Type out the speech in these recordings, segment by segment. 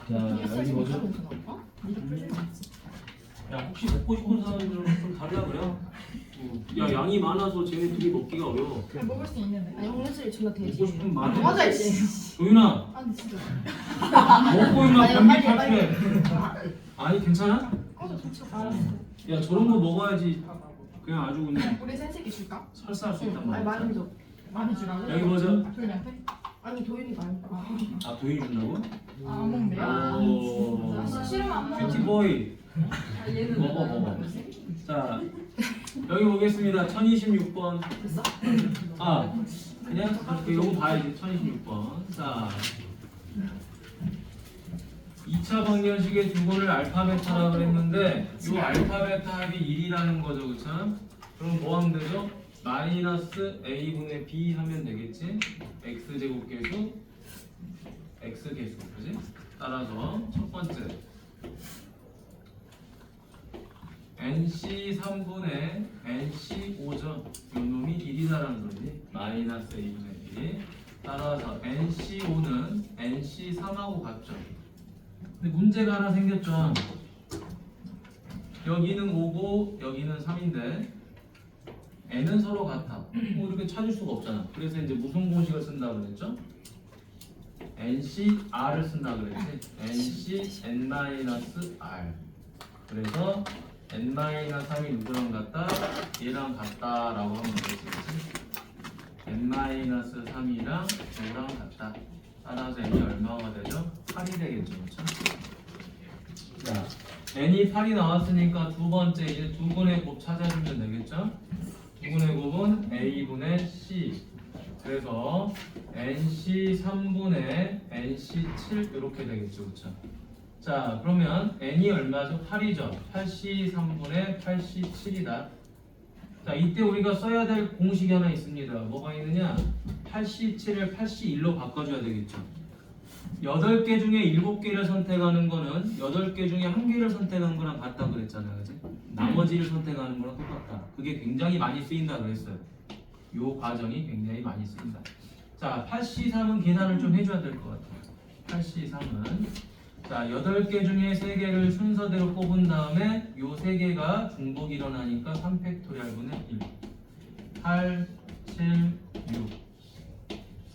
자 여기 뭐죠? 야 혹시 먹고 싶은 사람들은 좀 달라 그래요? 야 양이 많아서 쟤네 둘이 먹기가 어려워. 먹을 수 있는데. 아니 홍련슬이 존나 돼지. 먹고 싶으면 많아. 맞아 이제. 도윤아 아니 진짜. 먹고 있나 아니, 변비 빨리, 탈출해. 아니 괜찮아? 꺼져 좋지. 알았어. 야 저런 거 먹어야지 그냥 아주 그냥 우리 센스기 줄까? 설사할 수 있단 아니 말이야. 많이 줘. 많이 주라고? 여기 보자. 도윤이한테? 아니 도윤이 많이. 아 도윤이 준다고? 안 먹네. 오 싫으면 안 먹어. 뷰티보이 먹어. 자 여기 보겠습니다. 1026번. 됐어? 아 그냥 이렇게 요거 봐야지. 1026번. 자 2차 방정식의 두고를 알파 베타라고 그랬는데 이 알파 베타 합이 1이라는 거죠. 그쵸? 그럼 뭐 하면 되죠? 마이너스 a분의 b 하면 되겠지? x제곱 계수 x 계수 그지? 따라서 첫 번째 nc 3분의 nc 5죠. 요 놈이 1이다라는 소리지. 마이너스 a분의 b. 따라서 nc 5는 nc 3하고 같죠. 근데 문제가 하나 생겼죠. 여기는 5고 여기는 3인데 n은 서로 같아. 뭐 이렇게 찾을 수가 없잖아. 그래서 이제 무슨 공식을 쓴다고 그랬죠? NCR을 쓴다 그랬지. NC n-R. 그래서 n-3이 누구랑 같다? 얘랑 같다라고 하면 되겠지. n-3이랑 얘랑 같다. 따라서 n이 얼마가 되죠? 8이 되겠죠. 그렇죠? 자, n이 8이 나왔으니까 두 번째 이제 두 분의 곱 찾아주면 되겠죠? 두 분의 곱은 a분의 c. 그래서 nc 3분의 nc 7 이렇게 되겠죠. 그렇죠? 자, 그러면 n이 얼마죠? 8이죠. 8c 3분의 8c 7이다. 자, 이때 우리가 써야 될 공식이 하나 있습니다. 뭐가 있느냐? 8c7을 8c1로 바꿔줘야 되겠죠. 8개 중에 7개를 선택하는 거는 8개 중에 1개를 선택한 거랑 같다고 그랬잖아요. 그치? 나머지를 선택하는 거랑 똑같다. 그게 굉장히 많이 쓰인다 그랬어요. 요 과정이 굉장히 많이 쓰인다. 자, 8c3은 계산을 좀 해줘야 될 것 같아요. 8c3은 자, 8개 중에 3개를 순서대로 뽑은 다음에 요 3개가 중복이 일어나니까 3팩토리얼분의 1 8, 7, 6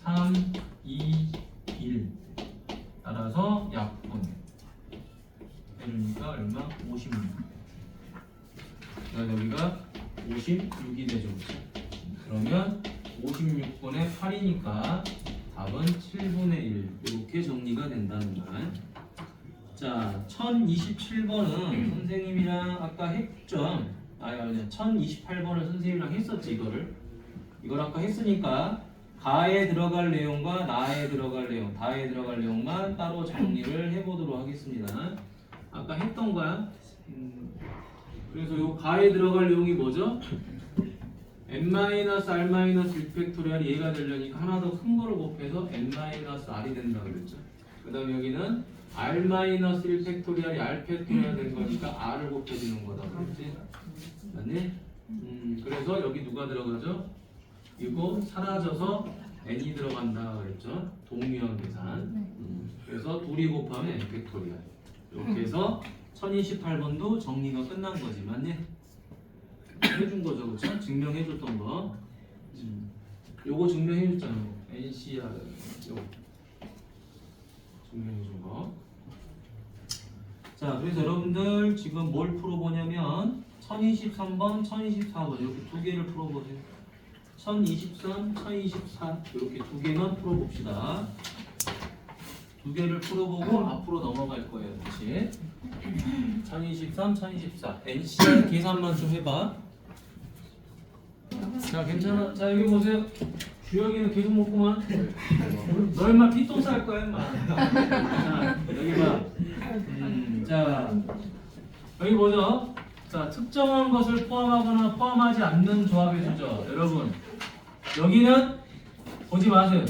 3, 2, 1 따라서 약분 해주니까 얼마? 56 여기가 56이 되죠. 그러면 56분의 8이니까 답은 7분의 1 이렇게 정리가 된다는 말. 자, 1027번은 선생님이랑 아까 했죠? 아니 1028번을 선생님이랑 했었지 이걸 아까 했으니까 가에 들어갈 내용과 나에 들어갈 내용, 다에 들어갈 내용만 따로 정리를 해보도록 하겠습니다. 아까 했던 거야. 그래서 요 가에 들어갈 내용이 뭐죠? n-r-1팩토리얼이 얘가 되려니까 하나 더 큰 거를 곱해서 n-r이 된다고 그랬죠. 그 다음에 여기는 r-1팩토리얼이 r팩토리얼 된 거니까 r을 곱해주는 거다 그랬지. 맞니? 그래서 여기 누가 들어가죠? 이거 사라져서 n이 들어간다 그랬죠. 동류한 계산. 그래서 둘이 곱하면 n 팩토리얼. 이렇게 해서 1028번도 정리가 끝난 거지. 맞니? 해준 거죠. 그렇죠? 증명해줬던 거. 요거 증명해줬잖아. NCR 요거 증명해준 거. 자, 그래서 여러분들 지금 뭘 풀어보냐면 1023번, 1024번 이렇게 두 개를 풀어보세요. 1023, 1024 이렇게 두 개만 풀어봅시다. 두 개를 풀어보고 앞으로 넘어갈 거예요. 다시 1023, 1024 NCR 계산만 좀 해봐. 자, 괜찮아. 자, 여기 보세요. 주혁이는 계속 먹구만. 너 임마 피똥 쌀 거야 임마. 자, 여기 봐. 자, 여기 보죠. 자, 특정한 것을 포함하거나 포함하지 않는 조합의 수죠. 여러분, 여기는 보지 마세요.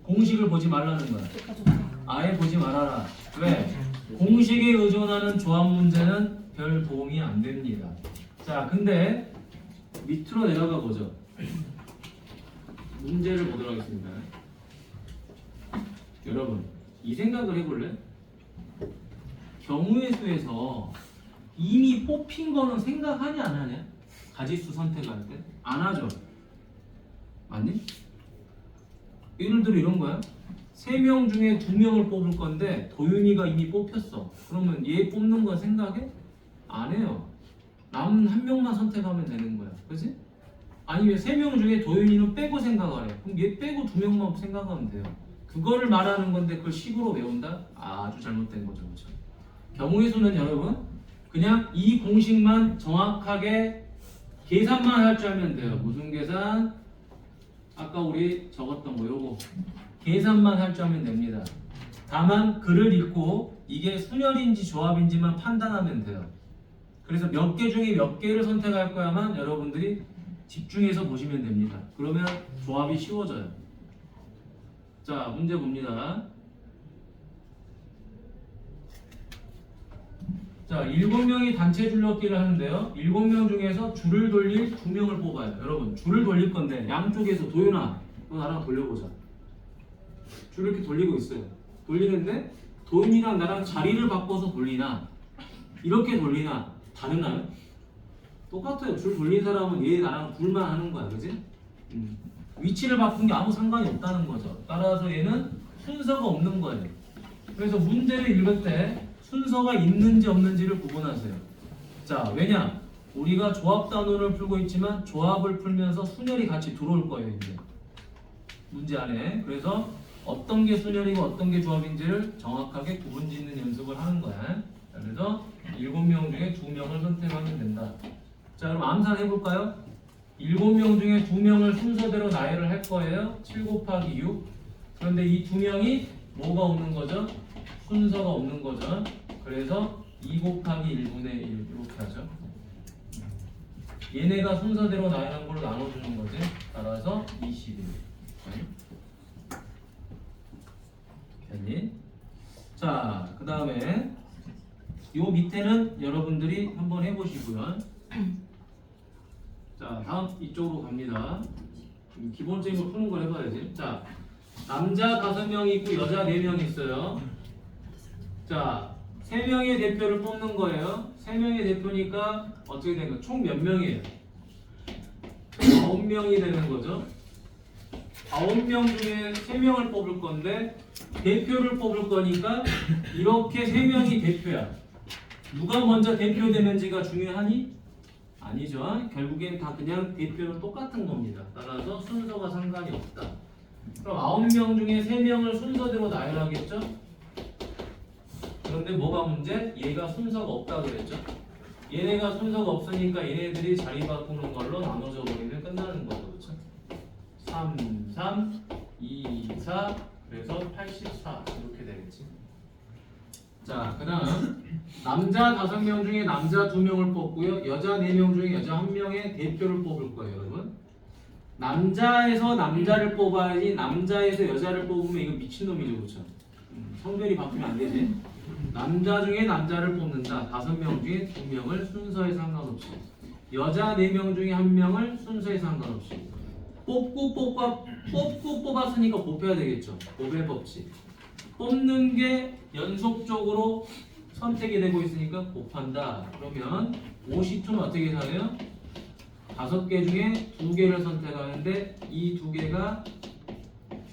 공식을 보지 말라는 거야. 아예 보지 말아라. 왜? 공식에 의존하는 조합 문제는 별 도움이 안 됩니다. 자, 근데 밑으로 내려가 보죠. 문제를 보도록 하겠습니다. 여러분, 이 생각을 해볼래? 경우의 수에서 이미 뽑힌 거는 생각하냐 안 하냐? 가지수 선택할 때? 안 하죠. 맞니? 예를 들어 이런 거야. 3명 중에 2명을 뽑을 건데 도윤이가 이미 뽑혔어. 그러면 얘 뽑는 거 생각해? 안 해요. 남은 한 명만 선택하면 되는 거야. 그치? 아니면 3명 중에 도윤이는 빼고 생각을 해. 그럼 얘 빼고 2명만 생각하면 돼요. 그거를 말하는 건데 그걸 식으로 외운다? 아주 잘못된 거죠. 그렇죠? 경우의 수는 여러분 그냥 이 공식만 정확하게 계산만 할 줄 알면 돼요. 무슨 계산? 아까 우리 적었던 거 요거 계산만 할 줄 알면 됩니다. 다만 글을 읽고 이게 순열인지 조합인지만 판단하면 돼요. 그래서 몇 개 중에 몇 개를 선택할 거야만 여러분들이 집중해서 보시면 됩니다. 그러면 조합이 쉬워져요. 자, 문제 봅니다. 자, 7명이 단체 줄넘기를 하는데요. 7명 중에서 줄을 돌릴 2명을 뽑아요. 여러분, 줄을 돌릴 건데 양쪽에서 도윤아, 너 나랑 돌려보자. 줄을 이렇게 돌리고 있어요. 돌리는데 도윤이랑 나랑 자리를 바꿔서 돌리나 이렇게 돌리나 다르나요? 똑같아요. 줄 돌린 사람은 얘 나랑 둘만 하는 거야. 그지? 위치를 바꾼 게 아무 상관이 없다는 거죠. 따라서 얘는 순서가 없는 거예요. 그래서 문제를 읽을 때 순서가 있는지 없는지를 구분하세요. 자, 왜냐? 우리가 조합 단원을 풀고 있지만 조합을 풀면서 순열이 같이 들어올 거예요. 이제 문제 안에. 그래서 어떤 게 순열이고 어떤 게 조합인지를 정확하게 구분짓는 연습을 하는 거야. 자, 그래서 7명 중에 2명을 선택하면 된다. 자, 그럼 암산 해볼까요? 7명 중에 2명을 순서대로 나열을 할 거예요. 7 곱하기 6. 그런데 이 2명이 뭐가 없는 거죠? 순서가 없는 거죠. 그래서 2 곱하기 1분의 1 이렇게 하죠. 얘네가 순서대로 나열한 걸로 나눠주는 거지. 따라서 21. 됐니? 자, 그 다음에 요 밑에는 여러분들이 한번 해보시고요. 자, 다음 이쪽으로 갑니다. 기본적인 거 푸는 걸 해봐야지. 자, 남자 5명 있고 여자 4명 있어요. 자, 3명의 대표를 뽑는 거예요. 3명의 대표니까 어떻게 된 거예요? 총 몇 명이에요? 9명이 되는 거죠. 9명 중에 3명을 뽑을 건데 대표를 뽑을 거니까 이렇게 3명이 대표야. 누가 먼저 대표되는지가 중요하니? 아니죠. 결국엔 다 그냥 대표는 똑같은 겁니다. 따라서 순서가 상관이 없다. 그럼 9명 중에 3명을 순서대로 나열하겠죠? 그런데 뭐가 문제? 얘가 순서가 없다 그랬죠? 얘네가 순서가 없으니까 얘네들이 자리 바꾸는 걸로 나눠져 버리면 끝나는 거죠. 그렇죠? 3, 3, 2, 4 그래서 84 이렇게 되겠지. 자, 그 다음 남자 5명 중에 남자 2명을 뽑고요. 여자 4명 중에 여자 1명의 대표를 뽑을 거예요. 여러분 남자에서 남자를 뽑아야지 남자에서 여자를 뽑으면 이거 미친놈이죠. 그렇죠? 성별이 바뀌면 안 되지. 남자 중에 남자를 뽑는다. 5명 중에 2명을 순서에 상관없이 여자 4명 중에 1명을 순서에 상관없이 뽑고 뽑았으니까 곱해야 되겠죠. 곱의 법칙. 뽑는 게 연속적으로 선택이 되고 있으니까 곱한다. 그러면 52는 어떻게 사요? 5개 중에 2개를 선택하는데 이 2개가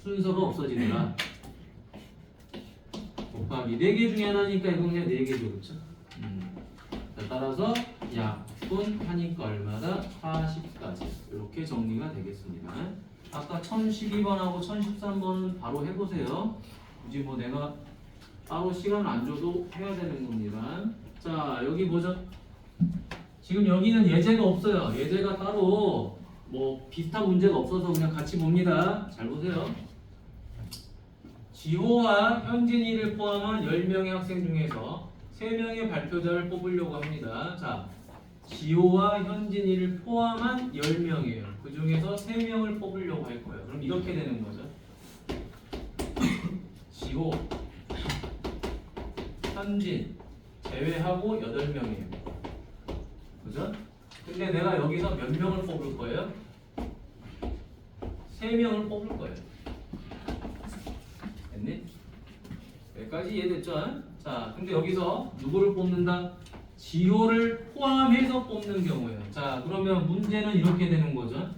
순서가 없어지더라. 곱하기 4개 중에 하나니까 이건 그냥 4개죠. 그렇죠? 자, 따라서 약분 하니까 얼마다? 40까지 이렇게 정리가 되겠습니다. 아까 1012번하고 1013번은 바로 해보세요. 굳이 뭐 내가 따로 시간을 안 줘도 해야 되는 겁니다. 자, 여기 보죠. 지금 여기는 예제가 없어요. 예제가 따로 뭐 비슷한 문제가 없어서 그냥 같이 봅니다. 잘 보세요. 지호와 현진이를 포함한 10명의 학생 중에서 3명의 발표자를 뽑으려고 합니다. 자, 지호와 현진이를 포함한 10명이에요. 그 중에서 3명을 뽑으려고 할 거예요. 그럼 이렇게 되는 거죠. 지호, 현진 제외하고 8명이에요. 그죠? 근데 내가 여기서 몇 명을 뽑을 거예요? 3명을 뽑을 거예요. 됐니? 여기까지 이해됐죠? 자, 근데 여기서 누구를 뽑는다? 지호를 포함해서 뽑는 경우예요. 자, 그러면 문제는 이렇게 되는 거죠.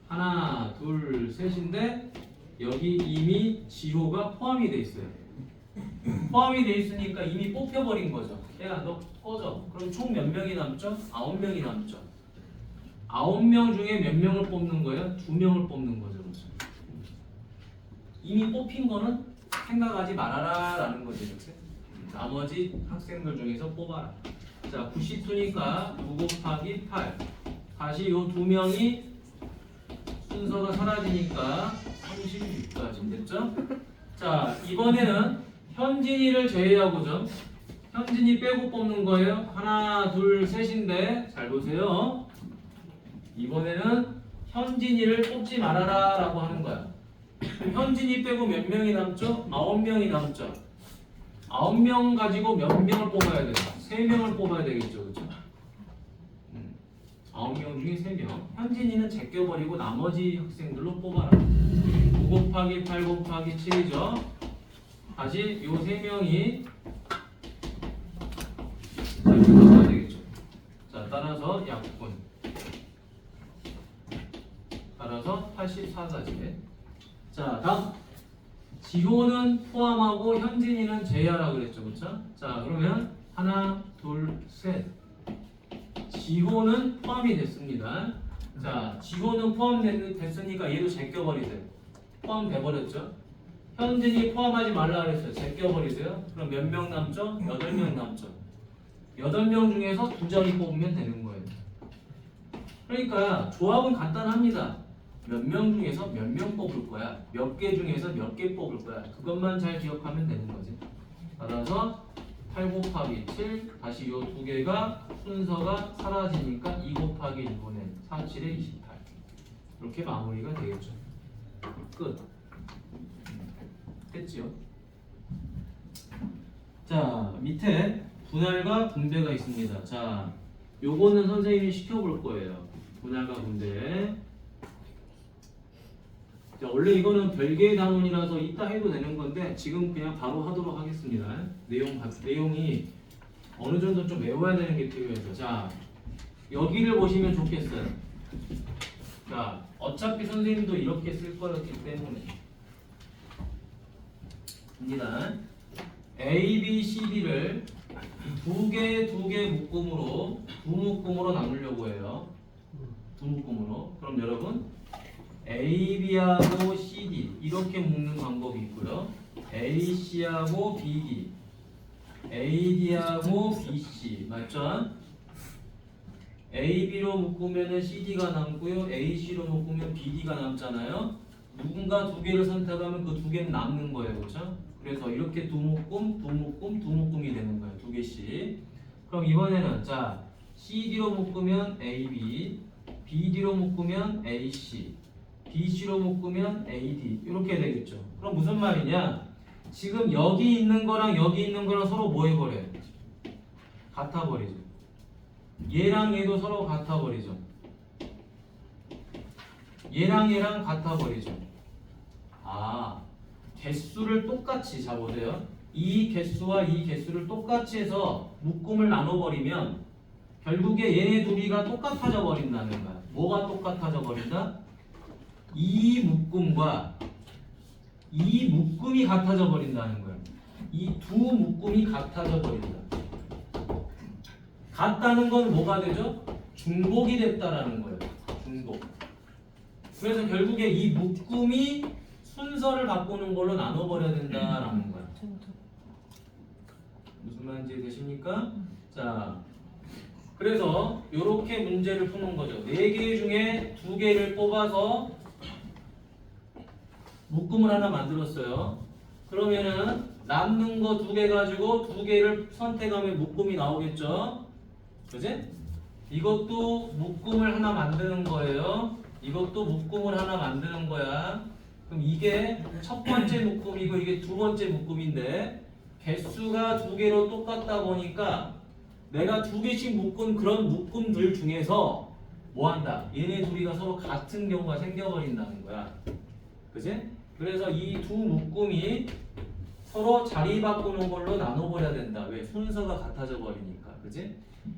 하나, 둘, 셋인데 여기 이미 지호가 포함이 돼 있어요. 포함이 돼 있으니까 이미 뽑혀버린 거죠. 야, 너 꺼져. 그럼 총 몇 명이 남죠? 9명이 남죠. 9명 중에 몇 명을 뽑는 거예요? 2명을 뽑는 거죠. 그렇죠? 이미 뽑힌 거는 생각하지 말아라 라는 거죠. 이렇게. 나머지 학생들 중에서 뽑아라. 자, 92니까 9 곱하기 8. 다시 요 2명이 순서가 사라지니까 36까지 됐죠? 자, 이번에는 현진이를 제외하고죠. 현진이 빼고 뽑는 거예요. 하나, 둘, 셋인데 잘 보세요. 이번에는 현진이를 뽑지 말아라 라고 하는 거야. 현진이 빼고 몇 명이 남죠? 9명이 남죠. 9명 가지고 몇 명을 뽑아야 돼요? 3명을 뽑아야 되겠죠. 그렇죠? 9명 중에 3명. 현진이는 제껴버리고 나머지 학생들로 뽑아라. 9 곱하기 8 곱하기 7이죠. 다시 요 3명이 자, 이렇게 써야 되겠죠. 자, 따라서 약분. 따라서 84까지. 자, 다음. 지호는 포함하고 현진이는 제외하라 그랬죠. 그렇죠? 자, 그러면 하나, 둘, 셋. 지호는 포함이 됐습니다. 자, 지호는 포함됐으니까 얘도 제껴버리세요. 포함돼 버렸죠? 현진이 포함하지 말라 그랬어요. 제껴버리세요. 그럼 몇 명 남죠? 8명 남죠. 8명 중에서 2자리 뽑으면 되는 거예요. 그러니까 조합은 간단합니다. 몇 명 중에서 몇 명 뽑을 거야. 몇 개 중에서 몇 개 뽑을 거야. 그것만 잘 기억하면 되는 거지. 따라서 8 곱하기 7 다시 요 2개가 순서가 사라지니까 2 곱하기 1분의 4, 7에 28 이렇게 마무리가 되겠죠. 끝. 됐지요? 자, 밑에 분할과 분배가 있습니다. 자, 요거는 선생님이 시켜볼 거예요. 분할과 분배. 자, 원래 이거는 별개의 단원이라서 이따 해도 되는 건데 지금 그냥 바로 하도록 하겠습니다. 내용이 어느 정도 좀 외워야 되는 게 필요해서. 자, 여기를 보시면 좋겠어요. 자, 어차피 선생님도 이렇게 쓸 거였기 때문에 입니다. A, B, C, D를 두 개 묶음으로 두 묶음으로 나누려고 해요. 두 묶음으로. 그럼 여러분 A, B하고 C, D 이렇게 묶는 방법이 있고요. A, C하고 B, D, A, D하고 B, C 맞죠? A, B로 묶으면 C, D가 남고요. A, C로 묶으면 B, D가 남잖아요. 누군가 두 개를 선택하면 그 두 개는 남는 거예요. 그렇죠? 그래서 이렇게 두 묶음이 되는 거예요. 두 개씩. 그럼 이번에는 자 CD로 묶으면 AB, BD로 묶으면 AC, BC로 묶으면 AD 이렇게 되겠죠. 그럼 무슨 말이냐? 지금 여기 있는 거랑 여기 있는 거랑 서로 뭐 해버려요? 같아버리죠. 얘랑 얘도 서로 같아버리죠. 얘랑 얘랑 같아버리죠. 아, 개수를 똑같이 잡으세요. 이 개수와 이 개수를 똑같이 해서 묶음을 나눠버리면 결국에 얘네 둘이가 똑같아져 버린다는 거야. 뭐가 똑같아져 버린다? 이 묶음과 이 묶음이 같아져 버린다는 거야. 이 두 묶음이 같아져 버린다. 같다는 건 뭐가 되죠? 중복이 됐다라는 거예요. 중복. 그래서 결국에 이 묶음이 순서를 바꾸는 걸로 나눠버려야 된다라는 거야. 무슨 말인지 되십니까? 자, 그래서 이렇게 문제를 푸는 거죠. 4개 중에 2개를 뽑아서 묶음을 하나 만들었어요. 그러면은 남는 거 2개 가지고 2개를 선택하면 묶음이 나오겠죠? 그지? 이것도 묶음을 하나 만드는 거예요. 이것도 묶음을 하나 만드는 거야. 그럼 이게 첫 번째 묶음이고 이게 두 번째 묶음인데 개수가 2개로 똑같다 보니까 내가 2개씩 묶은 그런 묶음들 중에서 뭐 한다? 얘네 둘이가 서로 같은 경우가 생겨버린다는 거야. 그지? 그래서 이 두 묶음이 서로 자리 바꾸는 걸로 나눠버려야 된다. 왜? 순서가 같아져 버리니까. 그지?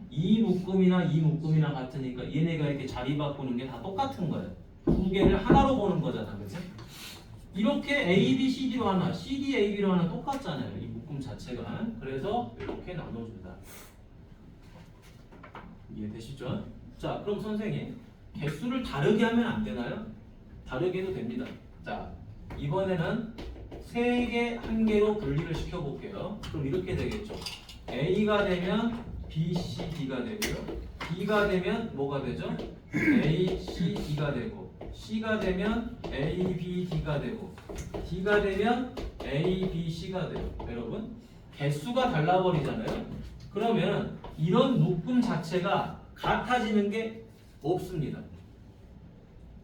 이 묶음이나 이 묶음이랑 같으니까 얘네가 이렇게 자리 바꾸는 게 다 똑같은 거예요. 두 개를 하나로 보는 거잖아. 그지? 이렇게 A, B, C, D로 하나, C, D, A, B로 하나 똑같잖아요. 이 묶음 자체가. 그래서 이렇게 나눠준다. 이해되시죠? 자, 그럼 선생님 개수를 다르게 하면 안 되나요? 다르게 해도 됩니다. 자, 이번에는 3개, 1개로 분리를 시켜볼게요. 그럼 이렇게 되겠죠. A가 되면 B, C, D가 되고요. B가 되면 뭐가 되죠? A, C, D가 되고 C가 되면 A, B, D가 되고 D가 되면 A, B, C가 돼요. 여러분, 개수가 달라버리잖아요. 그러면 이런 묶음 자체가 같아지는 게 없습니다.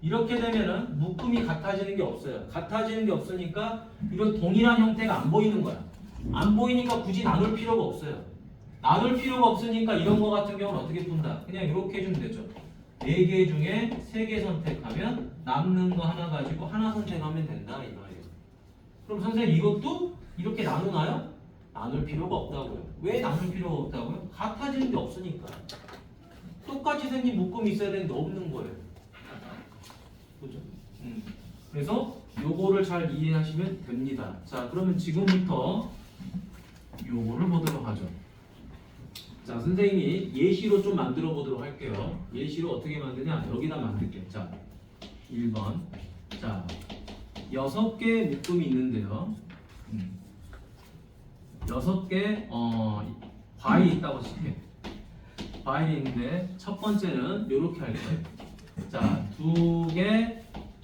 이렇게 되면은 묶음이 같아지는 게 없어요. 같아지는 게 없으니까 이런 동일한 형태가 안 보이는 거야. 안 보이니까 굳이 나눌 필요가 없어요. 나눌 필요가 없으니까 이런 거 같은 경우는 어떻게 푼다? 그냥 이렇게 해주면 되죠. 4개 중에 3개 선택하면 남는 거 하나 가지고 하나 선택하면 된다 이 말이에요. 그럼 선생님 이것도 이렇게 나누나요? 나눌 필요가 없다고요. 왜 나눌 필요가 없다고요? 같아지는 게 없으니까. 똑같이 생긴 묶음이 있어야 되는데 없는 거예요. 그죠? 그래서 요거를 잘 이해하시면 됩니다. 자, 그러면 지금부터 요거를 보도록 하죠. 자, 선생님이 예시로 좀 만들어 보도록 할게요. 예시로 어떻게 만드냐? 여기다 만들게. 자, 1번. 자, 6개 묶음이 있는데요. 6개 과일이 있다고 칠게. 과일이 있는데 첫 번째는 이렇게 할 거예요. 자, 2개,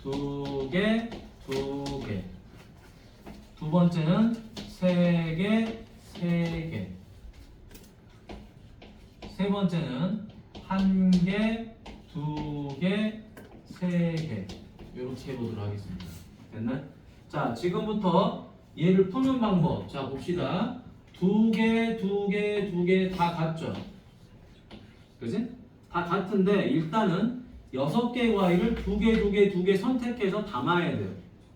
2개, 2개. 두 번째는 3개, 3개. 세 번째는 1개, 2개, 3개. 이렇게 해보도록 하겠습니다. 됐나요? 자, 지금부터 얘를 푸는 방법. 자, 봅시다. 2개, 2개, 2개 다 같죠? 그지? 다 같은데 일단은 6개의 과일을 2개, 2개, 2개 선택해서 담아야 돼요.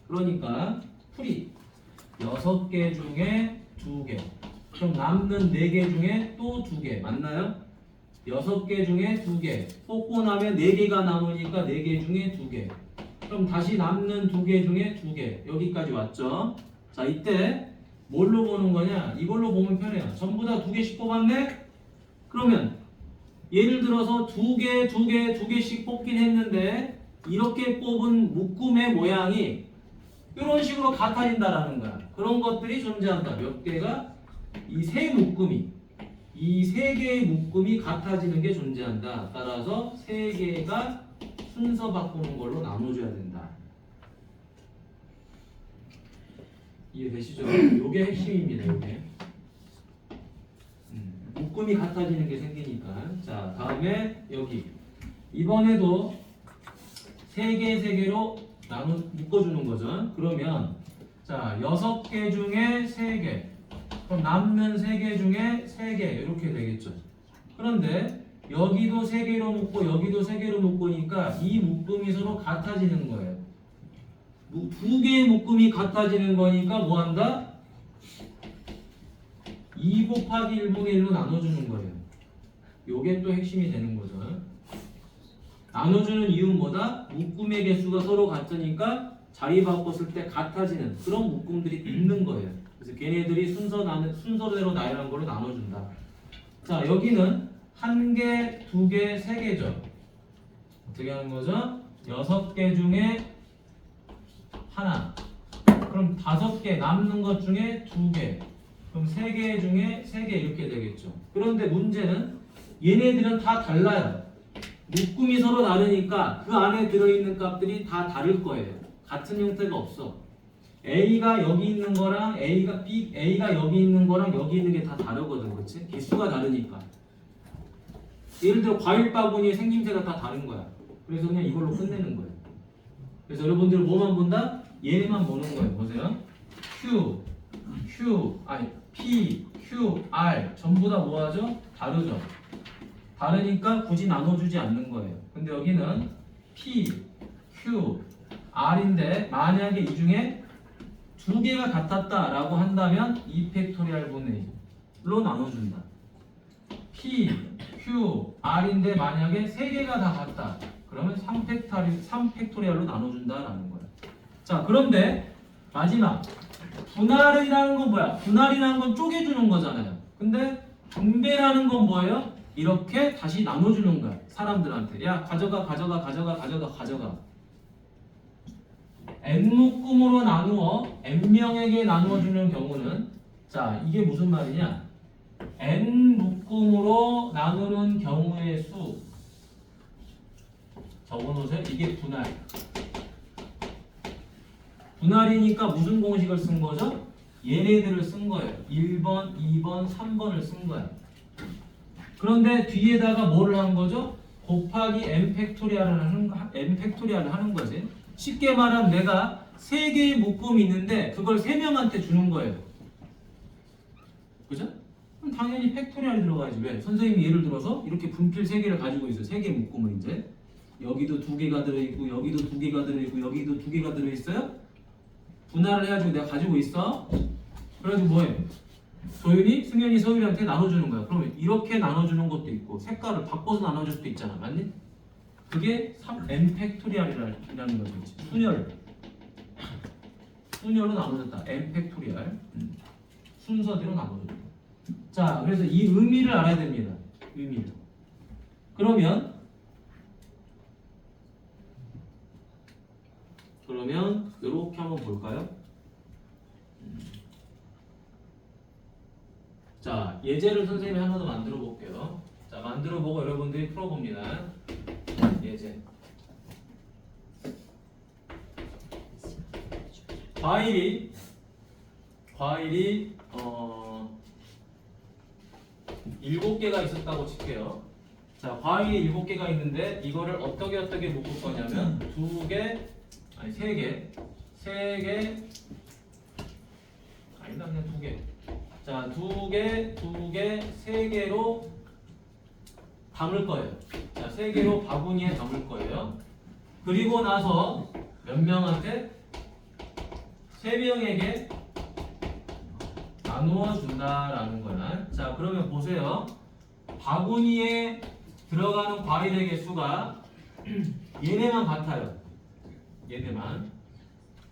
그러니까 풀이 6개 중에 2개. 그럼 남는 4개 중에 또 2개. 맞나요? 6개 중에 2개. 뽑고 나면 4개가 남으니까 4개 중에 2개. 그럼 다시 남는 2개 중에 2개. 여기까지 왔죠? 자, 이때 뭘로 보는 거냐? 이걸로 보면 편해요. 전부 다 2개씩 뽑았네? 그러면 예를 들어서 2개, 2개, 2개씩 뽑긴 했는데 이렇게 뽑은 묶음의 모양이 이런 식으로 같아진다라는 거야. 그런 것들이 존재한다. 몇 개가? 이 세 묶음이, 이 3개의 묶음이 같아지는 게 존재한다. 따라서 3개가 순서 바꾸는 걸로 나눠줘야 된다. 이해되시죠? 요게 핵심입니다. 요게 묶음이 같아지는 게 생기니까. 자, 다음에 여기 이번에도 3개, 3개로 나눠 묶어주는 거죠. 그러면 자, 6개 중에 3개. 그럼 남는 3개 중에 3개 이렇게 되겠죠. 그런데 여기도 3개로 묶고 여기도 3개로 묶으니까 이 묶음이 서로 같아지는 거예요. 2개의 묶음이 같아지는 거니까 뭐한다? 2 곱하기 1분의 1로 나눠주는 거예요. 요게 또 핵심이 되는 거죠. 나눠주는 이유는 뭐다? 묶음의 개수가 서로 같으니까 자리 바꿨을 때 같아지는 그런 묶음들이 있는 거예요. 그래서 걔네들이 순서대로 나열한 걸로 나눠준다. 자, 여기는 1개, 2개, 3개죠. 어떻게 하는 거죠? 6개 중에 하나. 그럼 5개 남는 것 중에 2개. 그럼 3개 중에 3개 이렇게 되겠죠. 그런데 문제는 얘네들은 다 달라요. 묶음이 서로 다르니까 그 안에 들어있는 값들이 다 다를 거예요. 같은 형태가 없어. A가 여기 있는 거랑 A가 여기 있는 거랑 여기 있는 게 다 다르거든. 그렇지? 개수가 다르니까. 예를 들어 과일 바구니의 생김새가 다 다른 거야. 그래서 그냥 이걸로 끝내는 거예요. 그래서 여러분들 뭐만 본다? 얘네만 보는 거예요. 보세요. P, Q, R 전부 다 뭐하죠? 다르죠? 다르니까 굳이 나눠주지 않는 거예요. 근데 여기는 P, Q, R인데 만약에 이 중에 두 개가 같았다라고 한다면 2팩토리얼 분의 1로 나눠준다. P, Q, R인데 만약에 세 개가 다 같다. 그러면 3팩토리얼로 나눠준다라는 거야. 자, 그런데 마지막 분할이라는 건 뭐야? 분할이라는 건 쪼개주는 거잖아요. 근데 분배라는 건 뭐예요? 이렇게 다시 나눠주는 거야. 사람들한테. 야, 가져가. n묶음으로 나누어 n명에게 나누어주는 경우는 자, 이게 무슨 말이냐? n묶음으로 나누는 경우의 수 적어놓으세요. 이게 분할. 분할이니까 무슨 공식을 쓴 거죠? 얘네들을 쓴 거예요. 1번, 2번, 3번을 쓴 거야. 그런데 뒤에다가 뭐를 한 거죠? 곱하기 n팩토리얼을 하는 거지. 쉽게 말하면 내가 3개의 묶음이 있는데 그걸 3명한테 주는 거예요. 그죠? 그럼 당연히 팩토리얼이 들어가야지. 왜? 선생님이 예를 들어서 이렇게 분필 3개를 가지고 있어요. 3개의 묶음을 이제 여기도 2개가 들어있고 여기도 2개가 들어있고 여기도 2개가 들어있어요. 분할을 해가지고 내가 가지고 있어. 그래가지고 뭐해? 도윤이, 승현이, 서율이한테 나눠주는 거야. 그러면 이렇게 나눠주는 것도 있고 색깔을 바꿔서 나눠줄 수도 있잖아. 맞니? 그게 n팩토리얼이라는 거지. 순열로 나눠졌다. n팩토리얼. 순서대로 나눠졌다. 자, 그래서 이 의미를 알아야 됩니다. 의미를. 그러면 이렇게 한번 볼까요? 자, 예제를 선생님이 하나 더 만들어 볼게요. 자, 만들어 보고 여러분들이 풀어 봅니다. 예제. 과일이 7개가 있었다고 칠게요. 자, 과일이 7개가 있는데 이거를 어떻게 묶을 거냐면 3개 아니다, 그냥 2개. 자, 2개, 3개로 담을 거예요. 자, 3개로 바구니에 담을 거예요. 그리고 나서 몇 명한테? 3명에게 나누어 준다라는 거야. 자, 그러면 보세요. 바구니에 들어가는 과일의 개수가 얘네만 같아요. 얘네만.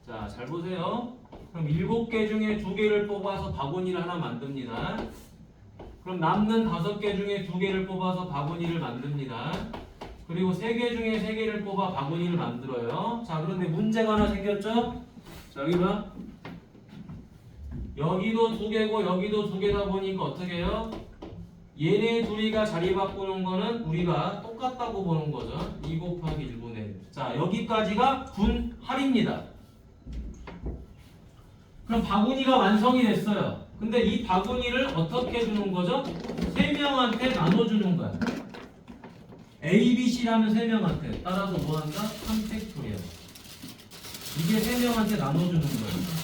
자, 잘 보세요. 그럼 7개 중에 2개를 뽑아서 바구니를 하나 만듭니다. 그럼 남는 5개 중에 2개를 뽑아서 바구니를 만듭니다. 그리고 3개 중에 3개를 뽑아 바구니를 만들어요. 자, 그런데 문제가 하나 생겼죠? 자, 여기 봐. 여기도 2개고 여기도 2개다 보니까 어떻게 해요? 얘네 둘이가 자리 바꾸는 거는 우리가 똑같다고 보는 거죠. 2 곱하기 1분의 1. 자, 여기까지가 분할입니다. 그럼 바구니가 완성이 됐어요. 근데 이 바구니를 어떻게 주는 거죠? 3명한테 나눠주는 거야. A, B, C라는 3명한테. 따라서 뭐 한다? 3팩토리얼. 이게 3명한테 나눠주는 거예요.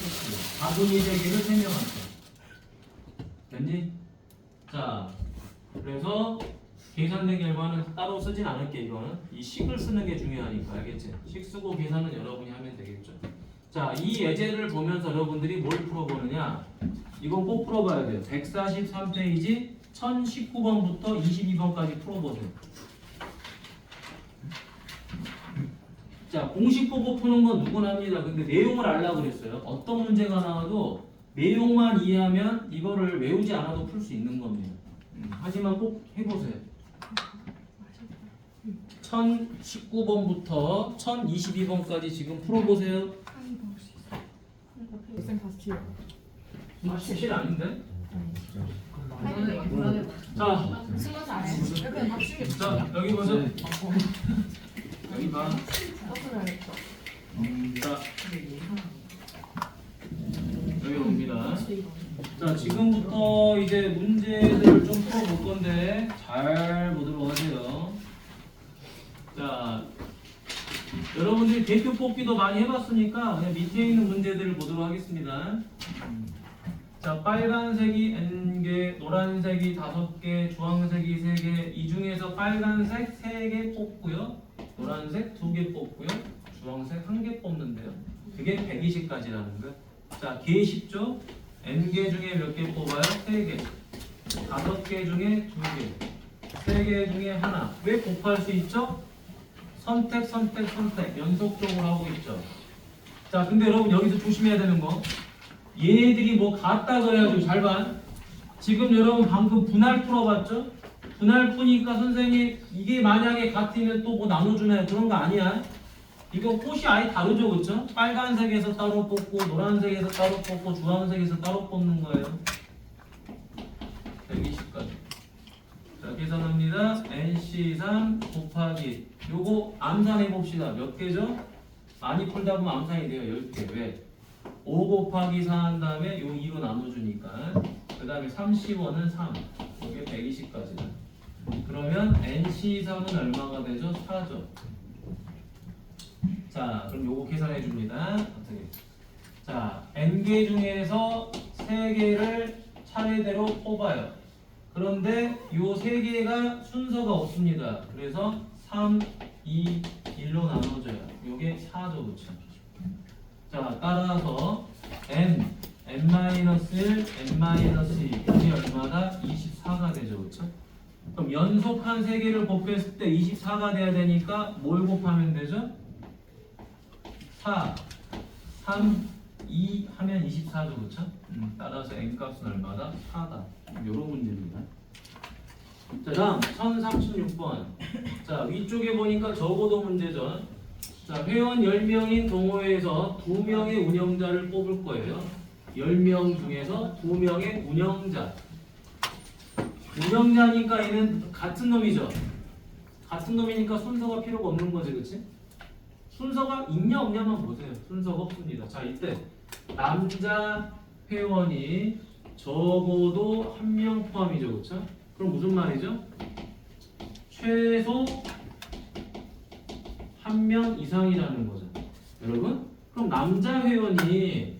바구니 3개를 3명한테. 됐니? 자, 그래서 계산된 결과는 따로 쓰진 않을게. 이거는 이 식을 쓰는 게 중요하니까. 알겠지? 식 쓰고 계산은 여러분이 하면 되겠죠. 자, 이 예제를 보면서 여러분들이 뭘 풀어보느냐? 이건 꼭 풀어봐야 돼요. 143페이지 1019번부터 22번까지 풀어보세요. 자, 공식 보고 푸는 건 누구나 합니다. 근데 내용을 알려고 그랬어요. 어떤 문제가 나와도 내용만 이해하면 이거를 외우지 않아도 풀 수 있는 겁니다. 하지만 꼭 해보세요. 1019번부터 1022번까지 지금 풀어보세요. 쌤 다시 지워. 실실 아닌데? 자, 승관 잘해. 그냥 다 치게. 자, 여기 보세요. 여기 봐. 써줘야겠다. 자, 여기 옵니다. 자, 지금부터 이제 문제들을 좀 풀어볼 건데 잘 보도록 하세요. 자, 여러분들이 대표 뽑기도 많이 해봤으니까 그냥 밑에 있는 문제들을 보도록 하겠습니다. 자, 빨간색이 N개, 노란색이 5개, 주황색이 3개. 이 중에서 빨간색 3개 뽑고요, 노란색 2개 뽑고요, 주황색 1개 뽑는데요. 그게 120가지라는 거예요. 자, 개 쉽죠? n개 중에 몇 개 뽑아요? 3개. 5개 중에 2개. 3개 중에 하나. 왜 곱할 수 있죠? 선택, 선택, 선택. 연속적으로 하고 있죠. 자, 근데 여러분 여기서 조심해야 되는 거. 얘들이 뭐 같다 그래가지고 잘 봐. 지금 여러분 방금 분할 풀어봤죠? 분할 푸니까 선생님 이게 만약에 같으면 또 뭐 나눠주나요? 그런 거 아니야. 이거 꽃이 아예 다르죠, 그렇죠? 빨간색에서 따로 뽑고 노란색에서 따로 뽑고 주황색에서 따로 뽑는 거예요. 120까지. 자, 계산합니다. NC3 곱하기 요거 암산해 봅시다. 몇 개죠? 많이 풀다 보면 암산이 돼요. 10개. 왜? 5 곱하기 4 한 다음에 요 2로 나눠주니까 그 다음에 30원은 3 이게 120까지다. 그러면 NC3은 얼마가 되죠? 4죠. 자, 그럼 요거 계산해 줍니다. 어떻게? 자, n개 중에서 3개를 차례대로 뽑아요. 그런데 요 3개가 순서가 없습니다. 그래서 3, 2, 1로 나눠져요. 요게 4죠, 그쵸? 자, 따라서 n, n-1, n-2 이게 얼마다? 24가 되죠, 그쵸? 그럼 연속한 3개를 곱했을 때 24가 돼야 되니까 뭘 곱하면 되죠? 4, 3, 2 하면 24죠, 그쵸? 따라서 n값은 얼마다? 4다. 요런 문제입니다. 자, 다음 1036번. 자, 위쪽에 보니까 적어도 문제죠. 자, 회원 10명인 동호회에서 2명의 운영자를 뽑을 거예요. 10명 중에서 2명의 운영자. 운영자니까 얘는 같은 놈이죠. 같은 놈이니까 순서가 필요가 없는 거지, 그치? 순서가 있냐 없냐만 보세요. 순서가 없습니다. 자, 이때 남자 회원이 적어도 1명 포함이죠, 그렇죠? 그럼 무슨 말이죠? 최소 1명 이상이라는 거죠. 여러분? 그럼 남자 회원이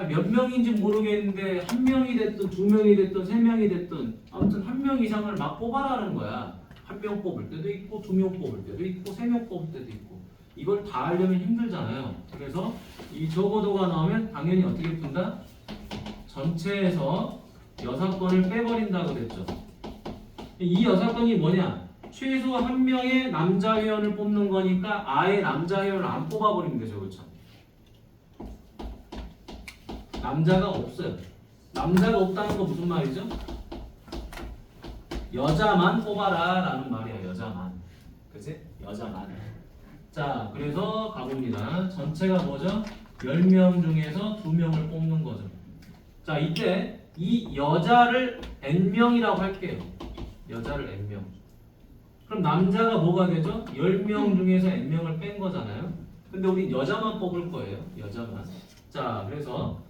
몇 명인지 모르겠는데 1명이 됐든 2명이 됐든 3명이 됐든 아무튼 1명 이상을 막 뽑아라는 거야. 1명 뽑을 때도 있고 2명 뽑을 때도 있고 3명 뽑을 때도 있고 이걸 다 하려면 힘들잖아요. 그래서 이 적어도가 나오면 당연히 어떻게 푼다? 전체에서 여사건을 빼버린다고 그랬죠. 이 여사건이 뭐냐? 최소 1명의 남자 회원을 뽑는 거니까 아예 남자 회원을 안 뽑아버리면 되죠. 그렇죠? 남자가 없어요. 남자가 없다는 거 무슨 말이죠? 여자만 뽑아라 라는 말이야. 여자만. 그치? 여자만. 자, 그래서 가봅니다. 전체가 뭐죠? 10명 중에서 2명을 뽑는 거죠. 자, 이때 이 여자를 n명이라고 할게요. 여자를 n명. 그럼 남자가 뭐가 되죠? 10명 중에서 n명을 뺀 거잖아요. 근데 우리 여자만 뽑을 거예요. 여자만. 자, 그래서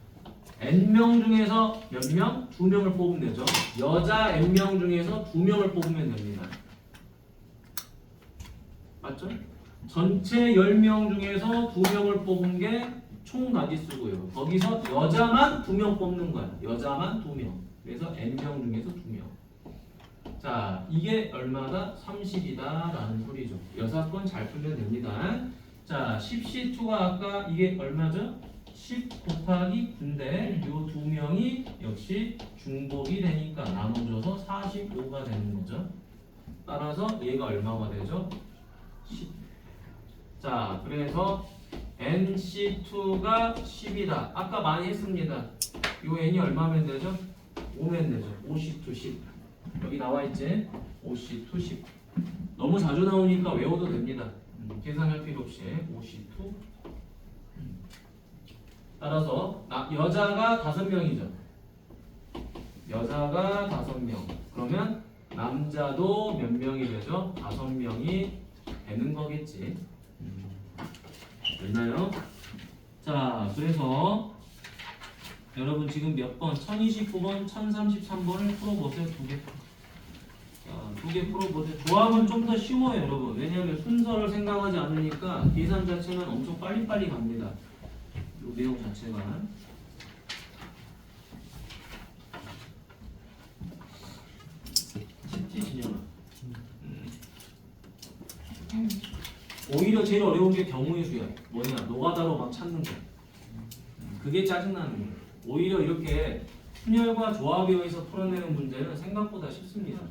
n명 중에서 몇 명? 2명을 뽑으면 되죠. 여자 n명 중에서 2명을 뽑으면 됩니다. 맞죠? 전체 10명 중에서 2명을 뽑은 게 총 가지수고요. 거기서 여자만 2명 뽑는 거야. 여자만 2명. 그래서 n명 중에서 2명. 자, 이게 얼마다? 30이다 라는 소리죠. 여사건 잘 풀면 됩니다. 자, 10C2가 아까 이게 얼마죠? 10 곱하기 9인데 요 2명이 역시 중복이 되니까 나눠줘서 45가 되는 거죠. 따라서 얘가 얼마가 되죠? 10. 자, 그래서 NC2가 10이다. 아까 많이 했습니다. 요 n이 얼마면 되죠? 5면 되죠. 5C2 10. 여기 나와 있지? 5C2 10. 너무 자주 나오니까 외워도 됩니다. 계산할 필요 없이 5C2. 따라서 여자가 5명이죠. 여자가 5명. 그러면 남자도 몇 명이 되죠? 5명이 되는 거겠지. 됐나요? 자, 그래서 여러분 지금 몇 번? 1029번, 1033번을 풀어보세요. 2개. 자, 2개 풀어보세요. 조합은 좀 더 쉬워요, 여러분. 왜냐하면 순서를 생각하지 않으니까 계산 자체는 엄청 빨리빨리 갑니다. 이 내용 자체가. 쉽지, 진영아? 오히려 제일 어려운 게 경우의 수야. 뭐냐? 노가다로 막 찾는 거. 그게 짜증나는 거야. 오히려 이렇게 순열과 조합에 의해서 풀어내는 문제는 생각보다 쉽습니다.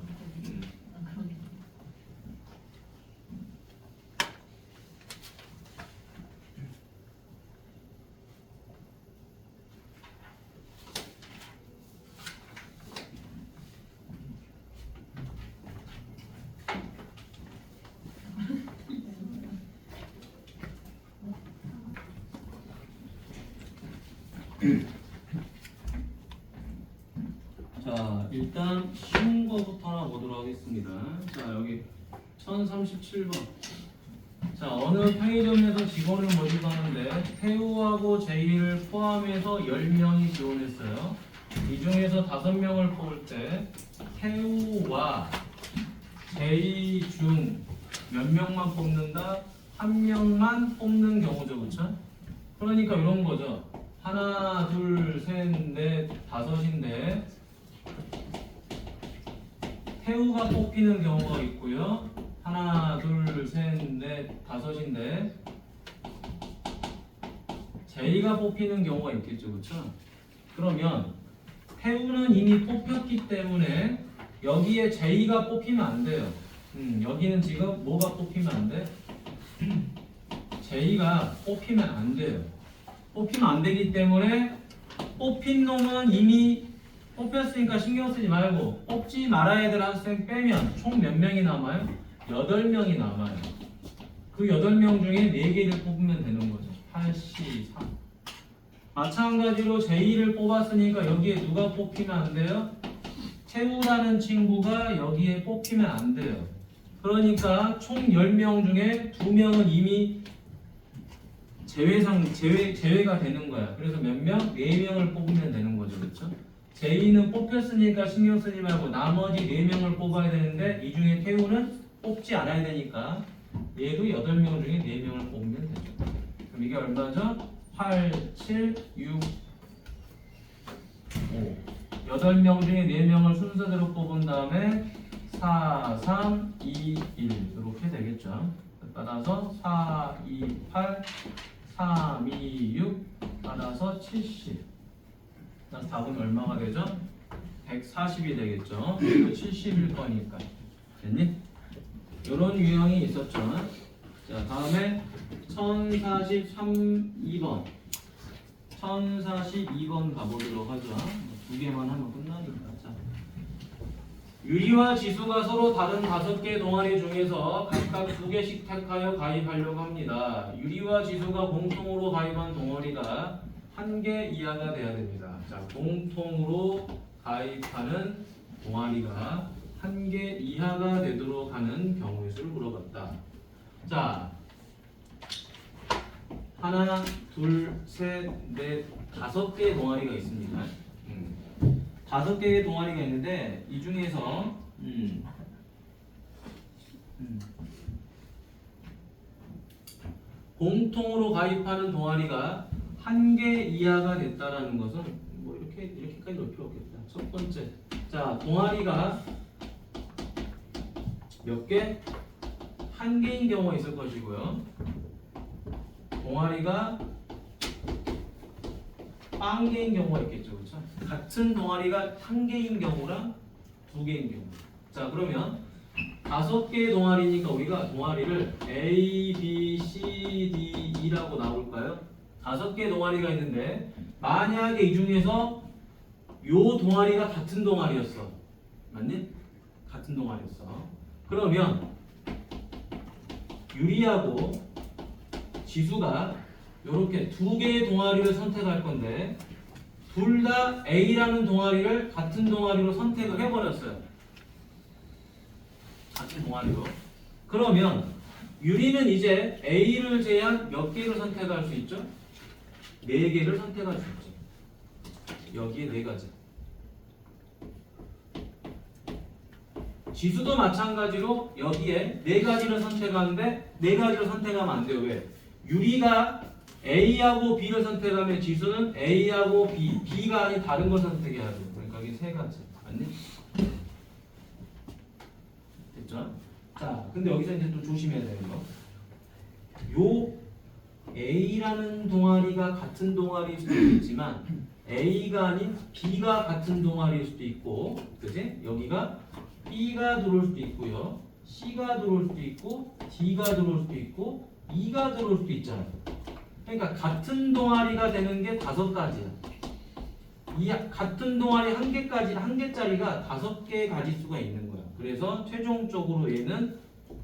자, 일단 쉬운 거부터 하나 보도록 하겠습니다. 자, 여기 1037번. 자, 어느 편의점에서 직원을 모집하는데 태우하고 제이를 포함해서 10명이 지원했어요. 이 중에서 5명을 뽑을 때 태우와 제이 중 몇 명만 뽑는다? 한 명만 뽑는 경우죠, 그쵸? 그러니까 이런 거죠. 하나, 둘, 셋, 넷, 다섯인데 태우가 뽑히는 경우가 있고요. 하나, 둘, 셋, 넷, 다섯인데 제이가 뽑히는 경우가 있겠죠, 그렇죠? 그러면 태우는 이미 뽑혔기 때문에 여기에 제이가 뽑히면 안 돼요. 여기는 지금 뭐가 뽑히면 안 돼? 제이가 뽑히면 안 돼요. 뽑히면 안 되기 때문에 뽑힌 놈은 이미 뽑혔으니까 신경 쓰지 말고 뽑지 말아야 될 학생 빼면 총 몇 명이 남아요? 8명이 남아요. 그 8명 중에 4개를 뽑으면 되는 거죠. 83. 마찬가지로 제2를 뽑았으니까 여기에 누가 뽑히면 안 돼요? 태우라는 친구가 여기에 뽑히면 안 돼요. 그러니까 총 10명 중에 2명은 이미 제외가 되는 거야. 그래서 몇 명? 4명을 뽑으면 되는 거죠. 그렇죠? 제이는 뽑혔으니까 신경 쓰지 말고 나머지 4명을 뽑아야 되는데 이 중에 태우는 뽑지 않아야 되니까 얘도 8명 중에 4명을 뽑으면 되죠. 그럼 이게 얼마죠? 8, 7, 6, 5 8명 중에 4명을 순서대로 뽑은 다음에 4, 3, 2, 1 이렇게 되겠죠. 따라서 4, 2, 8 3, 2, 6 따라서 70. 그래서 답은 얼마가 되죠? 140이 되겠죠. 그리고 70일 거니까. 됐니? 이런 유형이 있었죠. 자, 다음에 1042번. 1042번 가보도록 하죠. 2개만 하면 끝나니까. 자. 유리와 지수가 서로 다른 5개 동아리 중에서 각각 2개씩 택하여 가입하려고 합니다. 유리와 지수가 공통으로 가입한 동아리가 1개 이하가 돼야 됩니다. 자, 공통으로 가입하는 동아리가 1개 이하가 되도록 하는 경우의 수를 물어봤다. 자, 하나, 둘, 셋, 넷, 5개의 동아리가 있습니다. 5개의 동아리가 있는데 이 중에서 공통으로 가입하는 동아리가 1개 이하가 됐다라는 것은 뭐 이렇게까지 볼 필요 없겠다. 첫 번째, 자, 동아리가 몇 개? 1개인 경우가 있을 것이고요. 동아리가 빵개인 경우가 있겠죠, 그렇죠? 같은 동아리가 1개인 경우랑 2개인 경우. 자, 그러면 5개의 동아리니까 우리가 동아리를 A, B, C, D, E라고 나올까요? 5개의 동아리가 있는데 만약에 이 중에서 요 동아리가 같은 동아리였어, 맞니? 같은 동아리였어. 그러면 유리하고 지수가 이렇게 2개의 동아리를 선택할 건데 둘 다 A라는 동아리를 같은 동아리로 선택을 해버렸어요. 같은 동아리로. 그러면 유리는 이제 A를 제한 몇 개를 선택할 수 있죠? 4개를 선택할 수 있죠. 여기에 4가지. 지수도 마찬가지로 여기에 4가지를 선택하는데 4가지를 선택하면 안 돼요. 왜? 유리가 A하고 B를 선택하면 지수는 A하고 B, B가 아닌 다른 걸 선택해야 돼요. 그러니까 이게 3가지. 맞니? 됐죠? 자, 근데 여기서 이제 또 조심해야 되는 거. 요 A라는 동아리가 같은 동아리일 수도 있지만 A가 아닌 B가 같은 동아리일 수도 있고, 그지? 여기가 B가 들어올 수도 있고요, C가 들어올 수도 있고, D가 들어올 수도 있고, E가 들어올 수도 있잖아요. 그러니까 같은 동아리가 되는 게 5가지야. 이 같은 동아리 한 개짜리가 5개의 가지수가 있는 거야. 그래서 최종적으로 얘는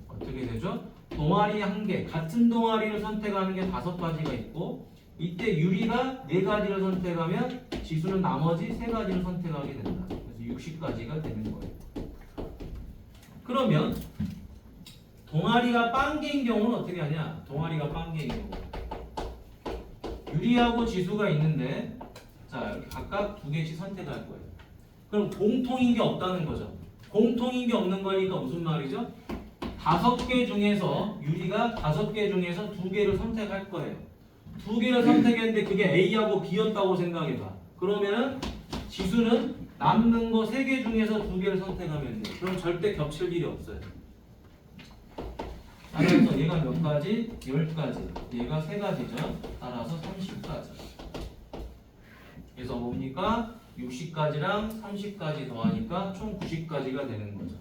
어떻게 되죠? 동아리 한 개, 같은 동아리를 선택하는 게 5가지가 있고, 이때 유리가 4가지를 선택하면 지수는 나머지 3가지를 선택하게 된다. 그래서 60가지가 되는 거예요. 그러면 동아리가 빵 개인 경우는 어떻게 하냐? 동아리가 빵 개인 경우 유리하고 지수가 있는데, 자 이렇게 각각 2개씩 선택할 거예요. 그럼 공통인 게 없다는 거죠. 공통인 게 없는 거니까 무슨 말이죠? 5개 중에서 유리가 5개 중에서 2개를 선택할 거예요. 2개를 선택했는데 그게 A하고 B였다고 생각해봐. 그러면은 지수는 남는 거 3개 중에서 2개를 선택하면 돼. 그럼 절대 겹칠 일이 없어요. 따라서 얘가 몇 가지? 10가지. 얘가 3가지죠. 따라서 30가지. 그래서 뭡니까? 60가지랑 30가지 더하니까 총 90가지가 되는 거죠.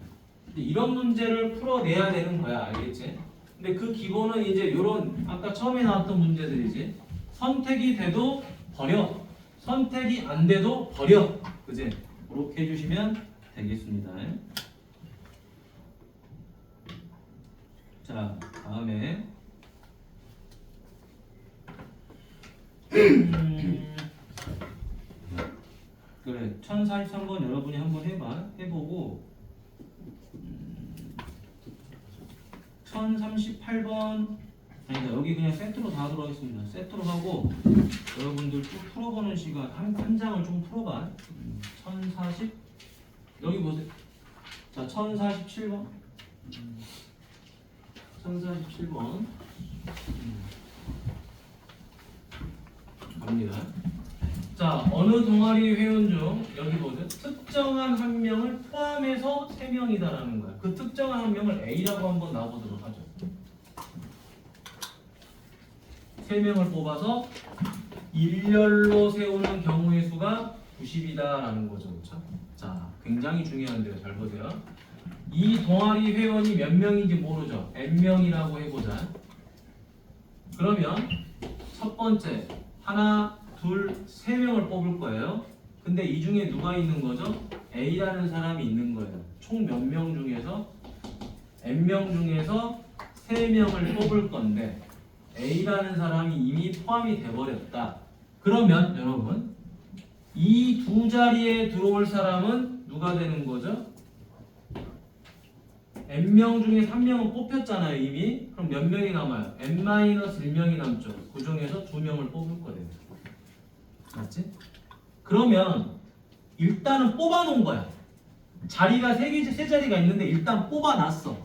근데 이런 문제를 풀어내야 되는 거야. 알겠지? 근데 그 기본은 이제 요런 아까 처음에 나왔던 문제들이지. 선택이 돼도 버려. 선택이 안 돼도 버려. 그지? 그렇게 해주시면 되겠습니다. 자, 다음에 그래 1043번 여러분이 한번 해보고 1038번 아니다, 여기 그냥 세트로 다 하도록 하겠습니다. 세트로 하고 여러분들 쭉 풀어보는 시간 한 장을 좀 풀어봐. 1040 여기 보세요. 자 1047번 1047번 갑니다. 자, 어느 동아리 회원 중 여기 보세요. 특정한 한 명을 포함해서 3명이다라는 거야. 그 특정한 한 명을 A라고 한번 놔보도록 하죠. 3명을 뽑아서 일렬로 세우는 경우의 수가 90이다라는 거죠. 그렇죠? 자, 굉장히 중요한데요. 잘 보세요. 이 동아리 회원이 몇 명인지 모르죠. N명이라고 해보자. 그러면 첫 번째 하나, 둘, 3명을 뽑을 거예요. 근데 이 중에 누가 있는 거죠? A라는 사람이 있는 거예요. 총 몇 명 중에서 N명 중에서 3명을 뽑을 건데 A라는 사람이 이미 포함이 돼버렸다. 그러면 여러분 이 두 자리에 들어올 사람은 누가 되는 거죠? N명 중에 3명은 뽑혔잖아요 이미. 그럼 몇 명이 남아요? N-1명이 남죠. 그 중에서 2명을 뽑을 거예요. 맞지? 그러면 일단은 뽑아놓은 거야. 자리가 세 자리가 있는데 일단 뽑아놨어.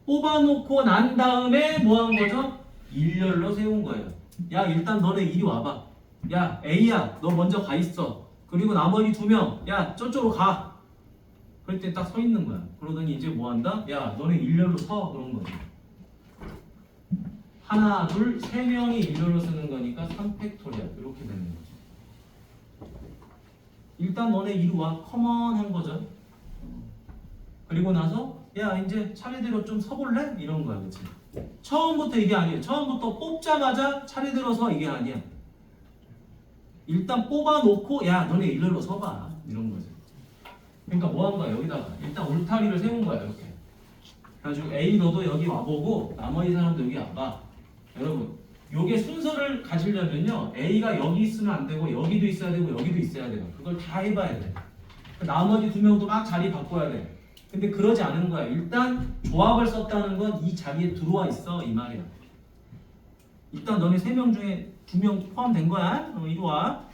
뽑아놓고 난 다음에 뭐 한 거죠? 일렬로 세운 거예요. 야 일단 너네 이리 와봐. 야 A야 너 먼저 가 있어. 그리고 나머지 2명 야 저쪽으로 가. 그럴 때 딱 서 있는 거야. 그러더니 이제 뭐 한다? 야 너네 일렬로 서. 그런 거지. 하나 둘 3명이 일렬로 쓰는 거니까 3팩토리얼 이렇게 되는 거죠. 일단 너네 이리 와. 컴온 한 거죠. 그리고 나서 야 이제 차례대로 좀 서볼래? 이런 거야. 그치? 처음부터 이게 아니에요. 처음부터 뽑자마자 차례대로 서 이게 아니야. 일단 뽑아놓고 야 너네 일렬로 서봐. 이런 거지. 그러니까 뭐 한 거야? 여기다가 일단 울타리를 세운 거야. 이렇게. 그래가지고 A 너도 여기 와보고 나머지 사람도 여기 와봐. 여러분 요게 순서를 가지려면요 A가 여기 있으면 안 되고 여기도 있어야 되고 여기도 있어야 돼요. 그걸 다 해봐야 돼. 나머지 2명도 막 자리 바꿔야 돼. 근데 그러지 않은 거야. 일단 조합을 썼다는 건 이 자리에 들어와 있어 이 말이야. 일단 너네 3명 중에 2명 포함된 거야. 이리 와.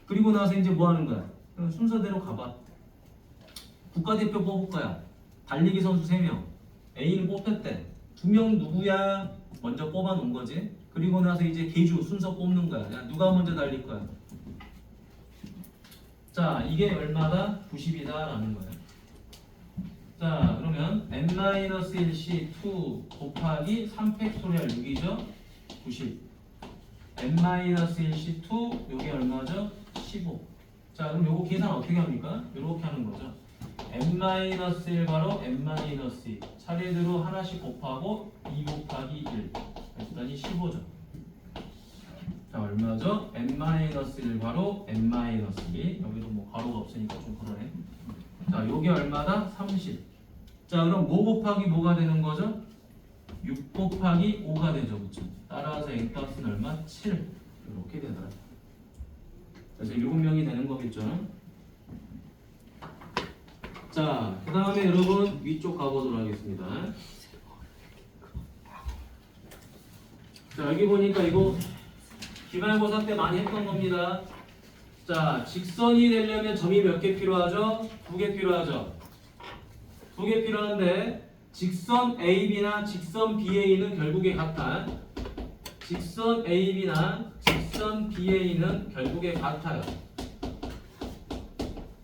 그리고 나서 이제 뭐 하는 거야? 순서대로 가봐. 국가대표 뽑을 거야. 달리기 선수 3명. A는 뽑혔대. 2명 누구야? 먼저 뽑아 놓은 거지. 그리고 나서 이제 계주 순서 뽑는 거야. 야, 누가 먼저 달릴 거야? 자, 이게 얼마다? 90이다 라는 거야. 자, 그러면 n-1c2 곱하기 3팩토리얼 6이죠? 90. n-1c2 요게 얼마죠? 15. 자, 그럼 요거 계산 어떻게 합니까? 이렇게 하는 거죠. n-1 바로 n-2 차례대로 하나씩 곱하고 2 곱하기 1 그랬더니 15죠. 자, 얼마죠? n-1 바로 n-2 여기도 뭐 가로가 없으니까 좀 그러네. 자, 요게 얼마다? 30. 자, 그럼 뭐 곱하기 뭐가 되는 거죠? 6 곱하기 5가 되죠. 그쵸? 따라서 n값은 얼마? 7 이렇게 되더라. 그래서 7명이 되는 거겠죠. 자, 그 다음에 여러분 위쪽 가보도록 하겠습니다. 자, 여기 보니까 이거 기말고사 때 많이 했던 겁니다. 자, 직선이 되려면 점이 몇 개 필요하죠? 2개 필요하죠. 2개 필요한데 직선 AB나 직선 BA는 결국에 같아. 직선 AB나 직선 BA는 결국에 같아요.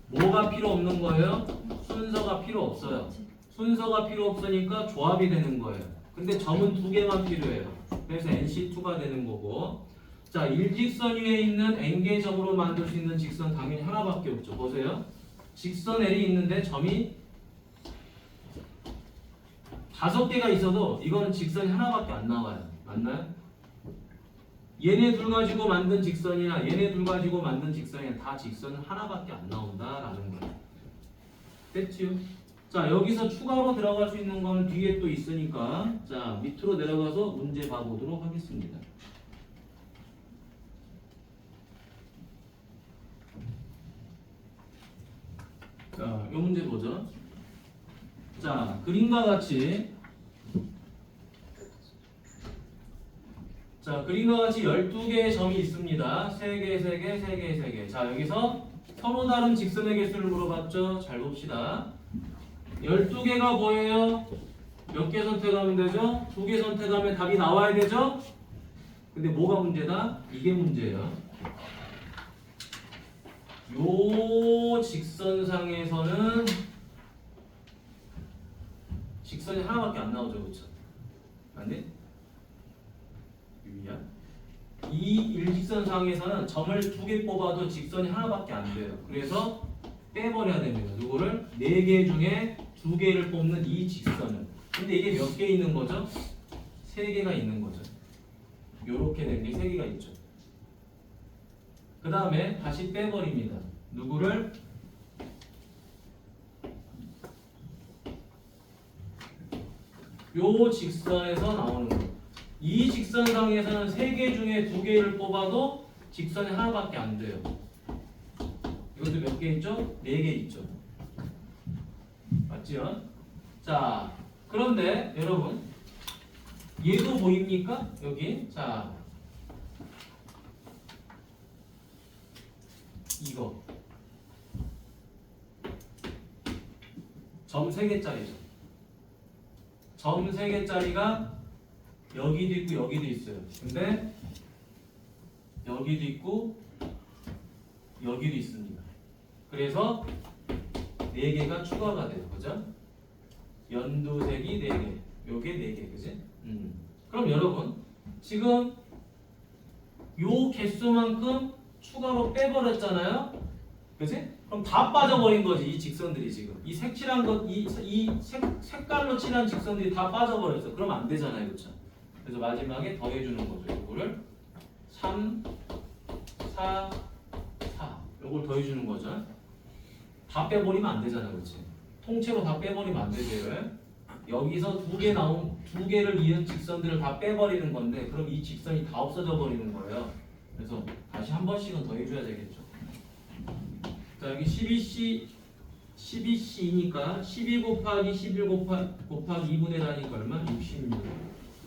뭐가 필요 없는 거예요? 순서가 필요 없어요. 순서가 필요 없으니까 조합이 되는 거예요. 근데 점은 2개만 필요해요. 그래서 NC2가 되는 거고. 자, 일직선 위에 있는 n개 점으로 만들 수 있는 직선 당연히 하나밖에 없죠. 보세요. 직선 L이 있는데 점이 5개가 있어도 이거는 직선이 하나밖에 안 나와요. 맞나요? 얘네 둘 가지고 만든 직선이나 얘네 둘 가지고 만든 직선이나 다 직선은 하나밖에 안 나온다라는 거예요. 됐지요? 자, 여기서 추가로 들어갈 수 있는 거는 뒤에 또 있으니까 자, 밑으로 내려가서 문제 봐보도록 하겠습니다. 자, 이 문제 보죠. 자, 그림과 같이 자, 그림과 같이 12개의 점이 있습니다. 3개, 3개, 3개, 3개. 자, 여기서 서로 다른 직선의 개수를 물어봤죠. 잘 봅시다. 12개가 뭐예요? 몇 개 선택하면 되죠? 2개 선택하면 답이 나와야 되죠? 근데 뭐가 문제다? 이게 문제예요. 요 직선상에서는 직선이 하나밖에 안 나오죠. 그렇죠? 아니? 유리야? 이 일직선상에서는 점을 2개 뽑아도 직선이 하나밖에 안 돼요. 그래서 빼버려야 됩니다. 누구를? 4개 중에 2개를 뽑는 이 직선을. 근데 이게 몇 개 있는 거죠? 3개가 있는 거죠. 요렇게 된 게 3개가 있죠. 그 다음에 다시 빼버립니다. 누구를? 요 직선에서 나오는 거. 이 직선상에서는 3개 중에 2개를 뽑아도 직선이 하나밖에 안 돼요. 이것도 몇 개 있죠? 4개 있죠. 맞지요? 자, 그런데 여러분 얘도 보입니까? 여기 자 이거 점 3개짜리죠. 점 3개짜리가 여기도 있고 여기도 있어요. 근데 여기도 있고 여기도 있습니다. 그래서 4개가 추가가 돼요. 그죠? 연두색이 4개, 요게 4개, 그지? 그럼 여러분 지금 요 개수만큼 추가로 빼버렸잖아요. 그지? 그럼 다 빠져버린 거지. 이 직선들이 지금 이 색칠한 것, 이 색깔로 칠한 직선들이 다 빠져버렸어. 그럼 안 되잖아요. 그렇죠? 그래서 마지막에 더해주는 거죠. 이거를 3, 4, 4 요걸 더해주는 거죠. 다 빼버리면 안 되잖아요. 그렇지? 통째로 다 빼버리면 안 되죠. 여기서 2개 나온 2개를 이은 직선들을 다 빼버리는 건데 그럼 이 직선이 다 없어져 버리는 거예요. 그래서 다시 한 번씩은 더 해줘야 되겠죠. 자, 여기 12C니까 12 곱하기 11 곱하기 2분의 4니까 얼마? 66.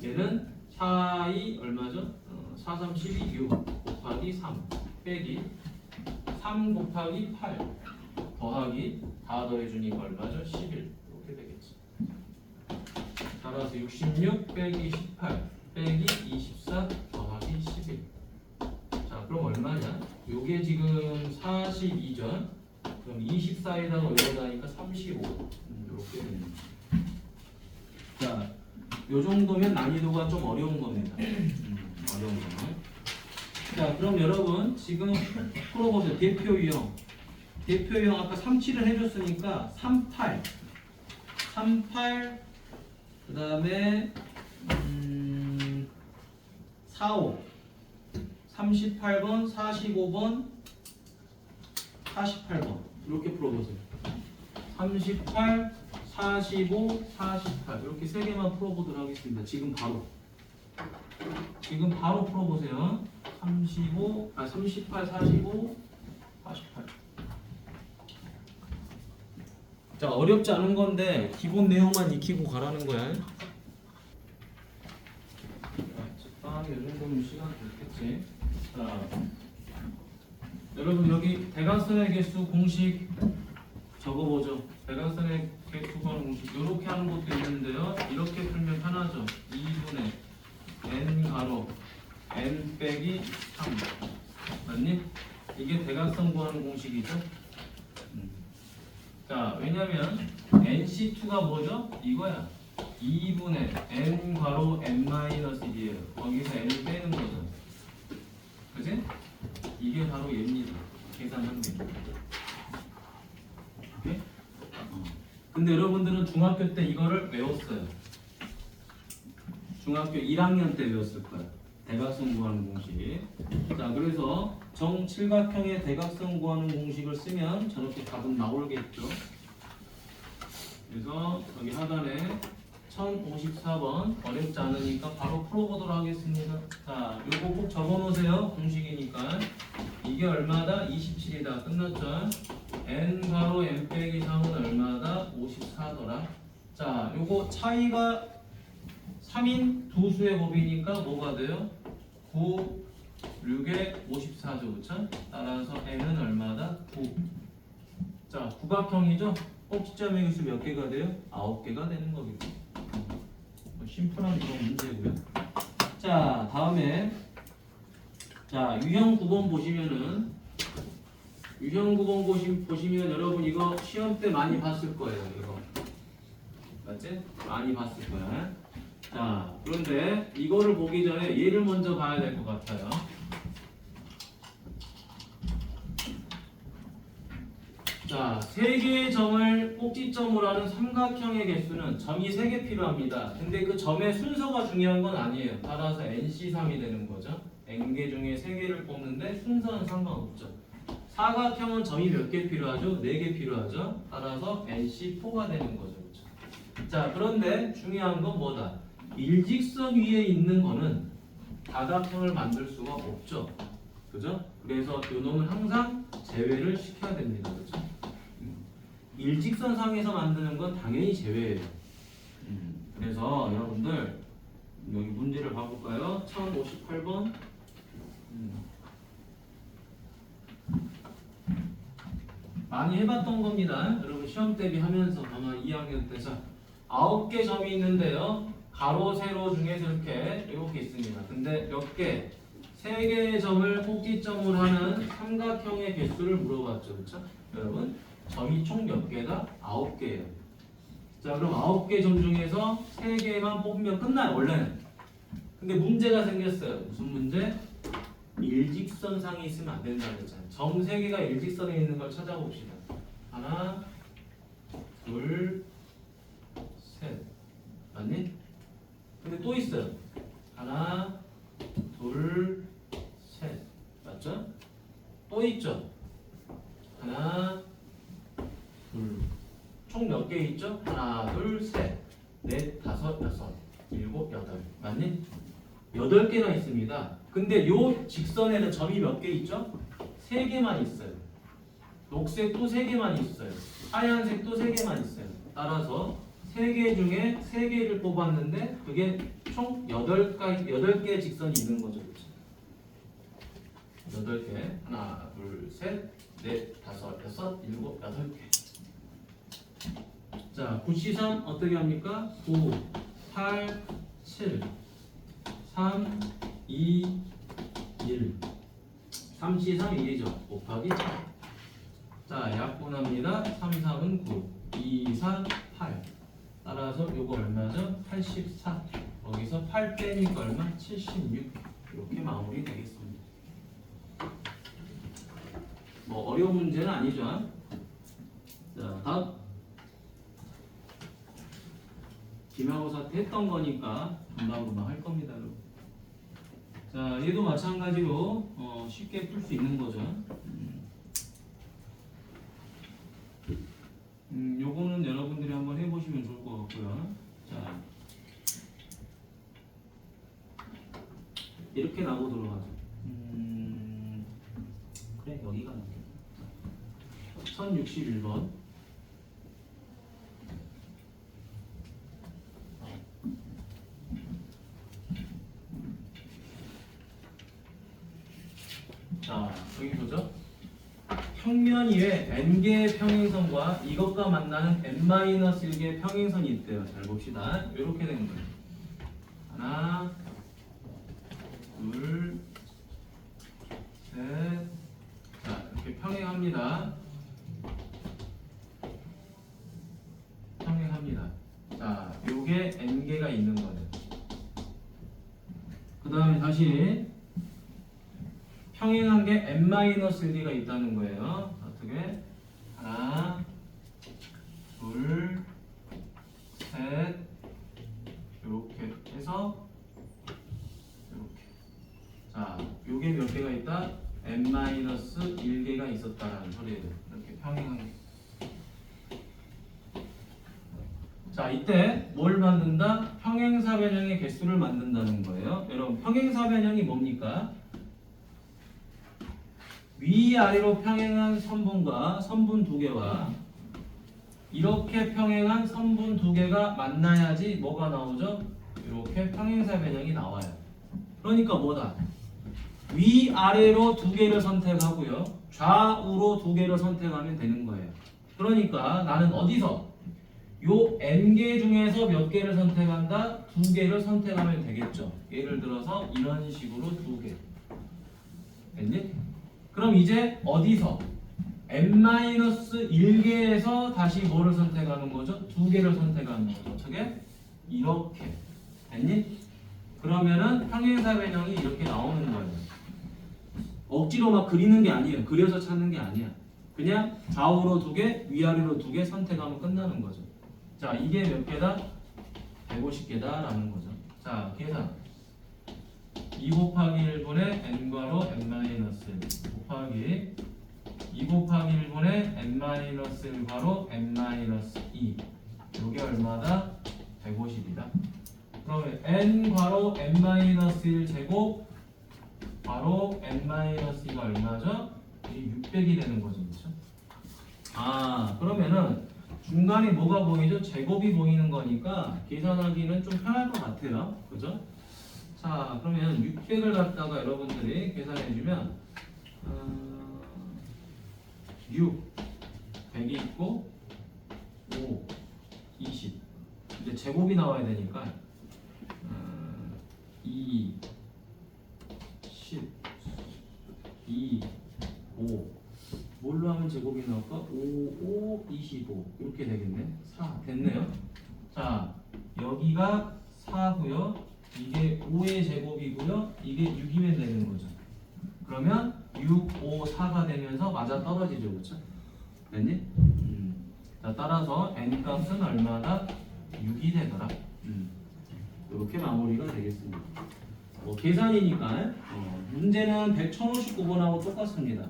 얘는 4이 얼마죠? 4, 3, 12, 6 곱하기 3 빼기 3 곱하기 8 더하기 다 더해주니까 얼마죠? 11 이렇게 되겠지. 따라서 66 빼기 18 빼기 24 더하기 11. 자, 그럼 얼마냐? 요게 지금 42죠. 그럼 24에다가 여기다 하니까 35 이렇게 됩니다. 자, 요 정도면 난이도가 좀 어려운 겁니다. 어려운 거. 자, 그럼 여러분 지금 풀어보세요. 대표 유형 대표형 아까 37을 해줬으니까 38 그 다음에 45 38번 45번 48번 이렇게 풀어보세요. 38 45 48 이렇게 세 개만 풀어보도록 하겠습니다. 지금 바로 풀어보세요. 38 45 48. 자, 어렵지 않은 건데 기본 내용만 익히고 가라는 거야. 적당히 이 정도면 시간 됐겠지. 자, 여러분 여기 대각선의 개수 공식 적어보죠. 대각선의 개수 구하는 공식 이렇게 하는 것도 있는데요. 이렇게 풀면 편하죠. 2분의 n 가로 n 빼기 3 맞니? 이게 대각선 구하는 공식이죠. 자, 왜냐면 NC2가 뭐죠? 이거야. 2분의 n 괄호 n-1이에요. 거기서 n을 빼는 거죠. 그치? 이게 바로 얘입니다. 계산한 게. 오케이? 근데 여러분들은 중학교 때 이거를 외웠어요. 중학교 1학년 때 외웠을 거예요. 대각선 구하는 공식. 자, 그래서 정칠각형의 대각선 구하는 공식을 쓰면 저렇게 답은 나오겠죠. 그래서 여기 하단에 1054번 어렵지 않으니까 바로 풀어보도록 하겠습니다. 자, 요거 꼭 적어놓으세요. 공식이니까. 이게 얼마다? 27이다. 끝났죠? n 괄호 n 빼기 3은 얼마다? 54더라. 자, 요거 차이가 3인 두 수의 곱이니까 뭐가 돼요? 9, 6에 54죠. 그쵸? 따라서 n은 얼마다? 9. 자, 구각형이죠? 꼭지점의 개수 몇 개가 돼요? 9개가 되는 거겠죠. 심플한 이런 문제고요. 자, 다음에 자, 유형 9번 보시면은 유형 9번 보시면 여러분 이거 시험 때 많이 봤을 거예요. 이거 맞지? 많이 봤을 거야. 자, 그런데 이거를 보기 전에 얘를 먼저 봐야 될 것 같아요. 자, 3개의 점을 꼭지점으로 하는 삼각형의 개수는 점이 3개 필요합니다. 근데 그 점의 순서가 중요한 건 아니에요. 따라서 NC3이 되는 거죠. N개 중에 3개를 뽑는데 순서는 상관없죠. 사각형은 점이 몇 개 필요하죠? 4개 필요하죠. 따라서 NC4가 되는 거죠. 그렇죠? 자, 그런데 중요한 건 뭐다? 일직선 위에 있는 거는 다각형을 만들 수가 없죠. 그죠? 그래서 요 놈은 항상 제외를 시켜야 됩니다. 그죠? 일직선 상에서 만드는 건 당연히 제외예요. 그래서 여러분들 여기 문제를 봐볼까요? 1058번. 많이 해봤던 겁니다. 여러분 시험 대비하면서 아마 2학년 때서 9개 점이 있는데요. 가로, 세로 중에서 이렇게 있습니다. 근데 몇 개? 3개의 점을 꼭지점으로 하는 삼각형의 개수를 물어봤죠. 그렇죠? 여러분 점이 총 몇 개다? 9개예요. 자, 그럼 9개 점 중에서 3개만 뽑으면 끝나요. 원래는. 근데 문제가 생겼어요. 무슨 문제? 일직선상에 있으면 안 된다는 거잖아요. 점 3개가 일직선에 있는 걸 찾아봅시다. 하나, 둘, 셋. 맞니? 근데 또 있어요. 하나, 둘, 셋. 맞죠? 또 있죠? 하나, 둘. 총 몇 개 있죠? 하나, 둘, 셋, 넷, 다섯, 여섯, 일곱, 여덟. 맞니? 8개나 있습니다. 근데 요 직선에는 점이 몇 개 있죠? 3개만 있어요. 녹색도 3개만 있어요. 하얀색도 3개만 있어요. 따라서 3개 중에 3개를 뽑았는데 그게 총 8개 직선이 있는 거죠. 그렇죠? 8개. 하나, 둘, 셋, 넷, 다섯, 여섯, 일곱, 8개. 자, 9C3 어떻게 합니까? 9, 8, 7, 3, 2, 1. 3C3 1이죠. 곱하기 8. 자, 약분합니다. 3, 3은 9, 2, 4, 8. 따라서 요거 얼마죠? 84. 거기서 8 빼니까 얼마? 76. 이렇게 마무리 되겠습니다. 뭐 어려운 문제는 아니죠. 자, 다음. 기말고사 때 했던 거니까 금방금방 할 겁니다, 여러분. 자, 얘도 마찬가지로 쉽게 풀 수 있는 거죠. 요거는 여러분들이 한번 해보시면 좋을 것 같고요. 자, 이렇게 나오도록 하죠. 그래, 여기가 낫겠다. 1061번. 자, 여기 보죠. 평면 위에 n개의 평행선과 이것과 만나는 n-1개의 평행선이 있대요. 잘 봅시다. 이렇게 되는 거예요. 하나, 둘, 셋. 자, 이렇게 평행합니다. 평행합니다. 자, 요게 n개가 있는 거예요. 그 다음에 다시 평행한 게 n-1개가 있다는 거예요. 어떻게? 하나, 둘, 셋, 이렇게 해서 이렇게. 자, 요게 몇 개가 있다? n-1개가 있었다라는 소리예요. 이렇게 평행한 게. 자, 이때 뭘 만든다? 평행사변형의 개수를 만든다는 거예요. 여러분, 평행사변형이 뭡니까? 위아래로 평행한 선분과 선분 두 개와 이렇게 평행한 선분 두 개가 만나야지 뭐가 나오죠? 이렇게 평행사변형이 나와요. 그러니까 뭐다? 위아래로 두 개를 선택하고요. 좌우로 두 개를 선택하면 되는 거예요. 그러니까 나는 어디서? 요 n개 중에서 몇 개를 선택한다? 두 개를 선택하면 되겠죠. 예를 들어서 이런 식으로 두 개. 됐니? 그럼 이제 어디서? n-1개에서 다시 뭐를 선택하는 거죠? 두 개를 선택하는 거죠. 어떻게? 이렇게. 됐니? 그러면은 평행사변형이 이렇게 나오는 거예요. 억지로 막 그리는 게 아니에요. 그려서 찾는 게 아니야. 그냥 좌우로 두 개, 위아래로 두 개 선택하면 끝나는 거죠. 자, 이게 몇 개다? 150개다라는 거죠. 자, 계산. 2 곱하기 1분의 n괄호 n-1 곱하기 2 곱하기 1분의 n-1괄호 n-2. 요게 얼마다? 150이다. 그러면 n괄호 n-1 제곱 괄호 n-2가 얼마죠? 이게 600이 되는 거죠. 그렇죠? 아, 그러면은 중간에 뭐가 보이죠? 제곱이 보이는 거니까 계산하기는 좀 편할 것 같아요. 그죠? 자, 그러면 600을 갖다가 여러분들이 계산해주면 6, 100이 있고 5, 20 이제 제곱이 나와야 되니까 2, 10, 2, 5 뭘로 하면 제곱이 나올까? 5, 5, 25 이렇게 되겠네. 4 됐네요. 자, 여기가 4고요. 이게 5의 제곱이고요. 이게 6이면 되는 거죠. 그러면 6, 5, 4가 되면서 맞아 떨어지죠. 그렇죠? 됐니? 자, 따라서 n 값은 얼마다? 6이 되더라. 이렇게 마무리가 되겠습니다. 계산이니까 문제는 1059번하고 똑같습니다.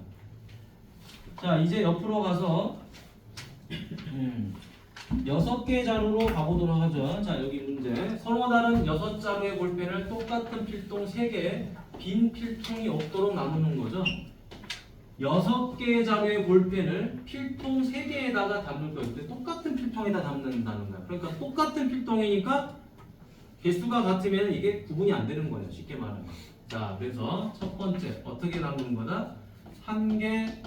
자, 이제 옆으로 가서 6개의 자루로 가보도록 하죠. 자, 여기 문제. 서로 다른 6자루의 볼펜을 똑같은 필통 3개, 빈 필통이 없도록 나누는 거죠. 6개의 자루의 볼펜을 필통 3개에다가 담을 거예요. 근데 똑같은 필통에다 담는다는 거야. 그러니까 똑같은 필통이니까 개수가 같으면 이게 구분이 안 되는 거예요. 쉽게 말하면. 자, 그래서 첫 번째 어떻게 나누는 거다? 1개,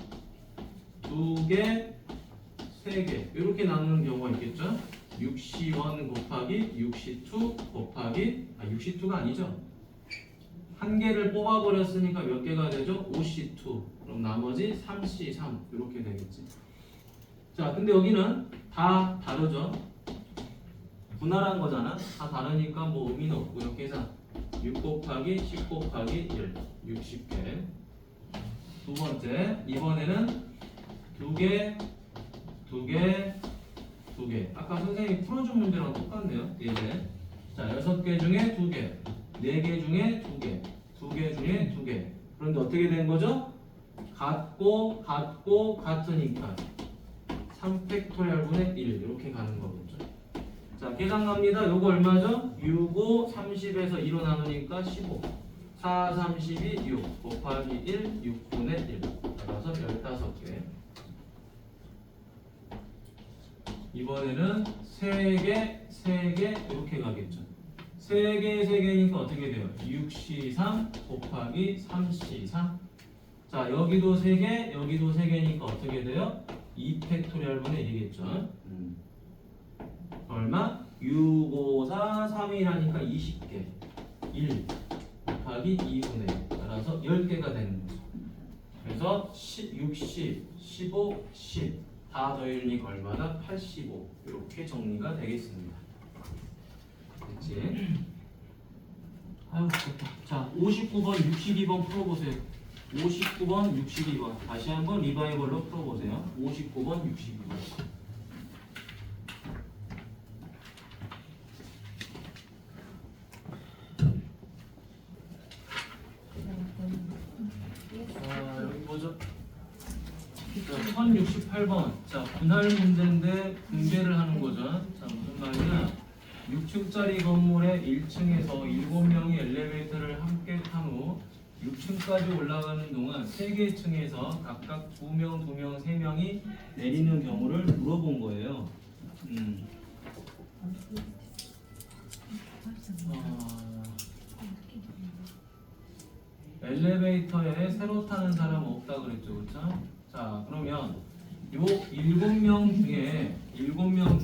2개, 3개 이렇게 나누는 경우가 있겠죠. 60원 곱하기 62 곱하기 62가 아니죠. 한 개를 뽑아버렸으니까 몇 개가 되죠? 52. 그럼 나머지 3C3 이렇게 되겠지. 자, 근데 여기는 다 다르죠. 분할한 거잖아. 다 다르니까 뭐 의미는 없고요. 계산 6 곱하기 10 곱하기 1 60개. 두 번째 이번에는 2개, 두 개, 두 개. 아까 선생님이 풀어준 문제랑 똑같네요. 예제. 자, 6개 중에 2개, 4개 중에 2개, 2개 중에 2개. 그런데 어떻게 된 거죠? 같고 같으니까 3팩토리얼분의 1 이렇게 가는 거겠죠. 자, 계산 갑니다. 요거 얼마죠? 6, 5, 30에서 2로 나누니까 15. 4, 32, 6 곱하기 1, 6분의 1. 따라서 15개. 이번에는 3개, 3개 이렇게 가겠죠. 3개, 3개니까 어떻게 돼요? 6C3 곱하기 3C3. 자, 여기도 3개, 여기도 3개니까 어떻게 돼요? 2팩토리얼분의 1이겠죠. 얼마? 6, 5, 4, 3이라니까 20개. 1 곱하기 2분의 1. 따라서 10개가 되는 거죠. 그래서 60, 15, 10. 다 더해주니까 얼마나? 85. 이렇게 정리가 되겠습니다. 됐지? 아유, 좋다. 자, 59번, 62번 풀어보세요. 59번, 62번. 다시 한번 리바이벌로 풀어보세요. 59번, 62번. 여기 뭐죠? 자, 1068번. 자, 분할 문제인데 분배를 하는 거죠. 자, 무슨 말이냐? 6층짜리 건물의 1층에서 7명이 엘리베이터를 함께 탄 후 6층까지 올라가는 동안 3개 층에서 각각 2명, 2명, 3명이 내리는 경우를 물어본 거예요. 엘리베이터에 새로 타는 사람 없다 그랬죠, 그렇죠? 자, 그러면 요 7명 중에 2명,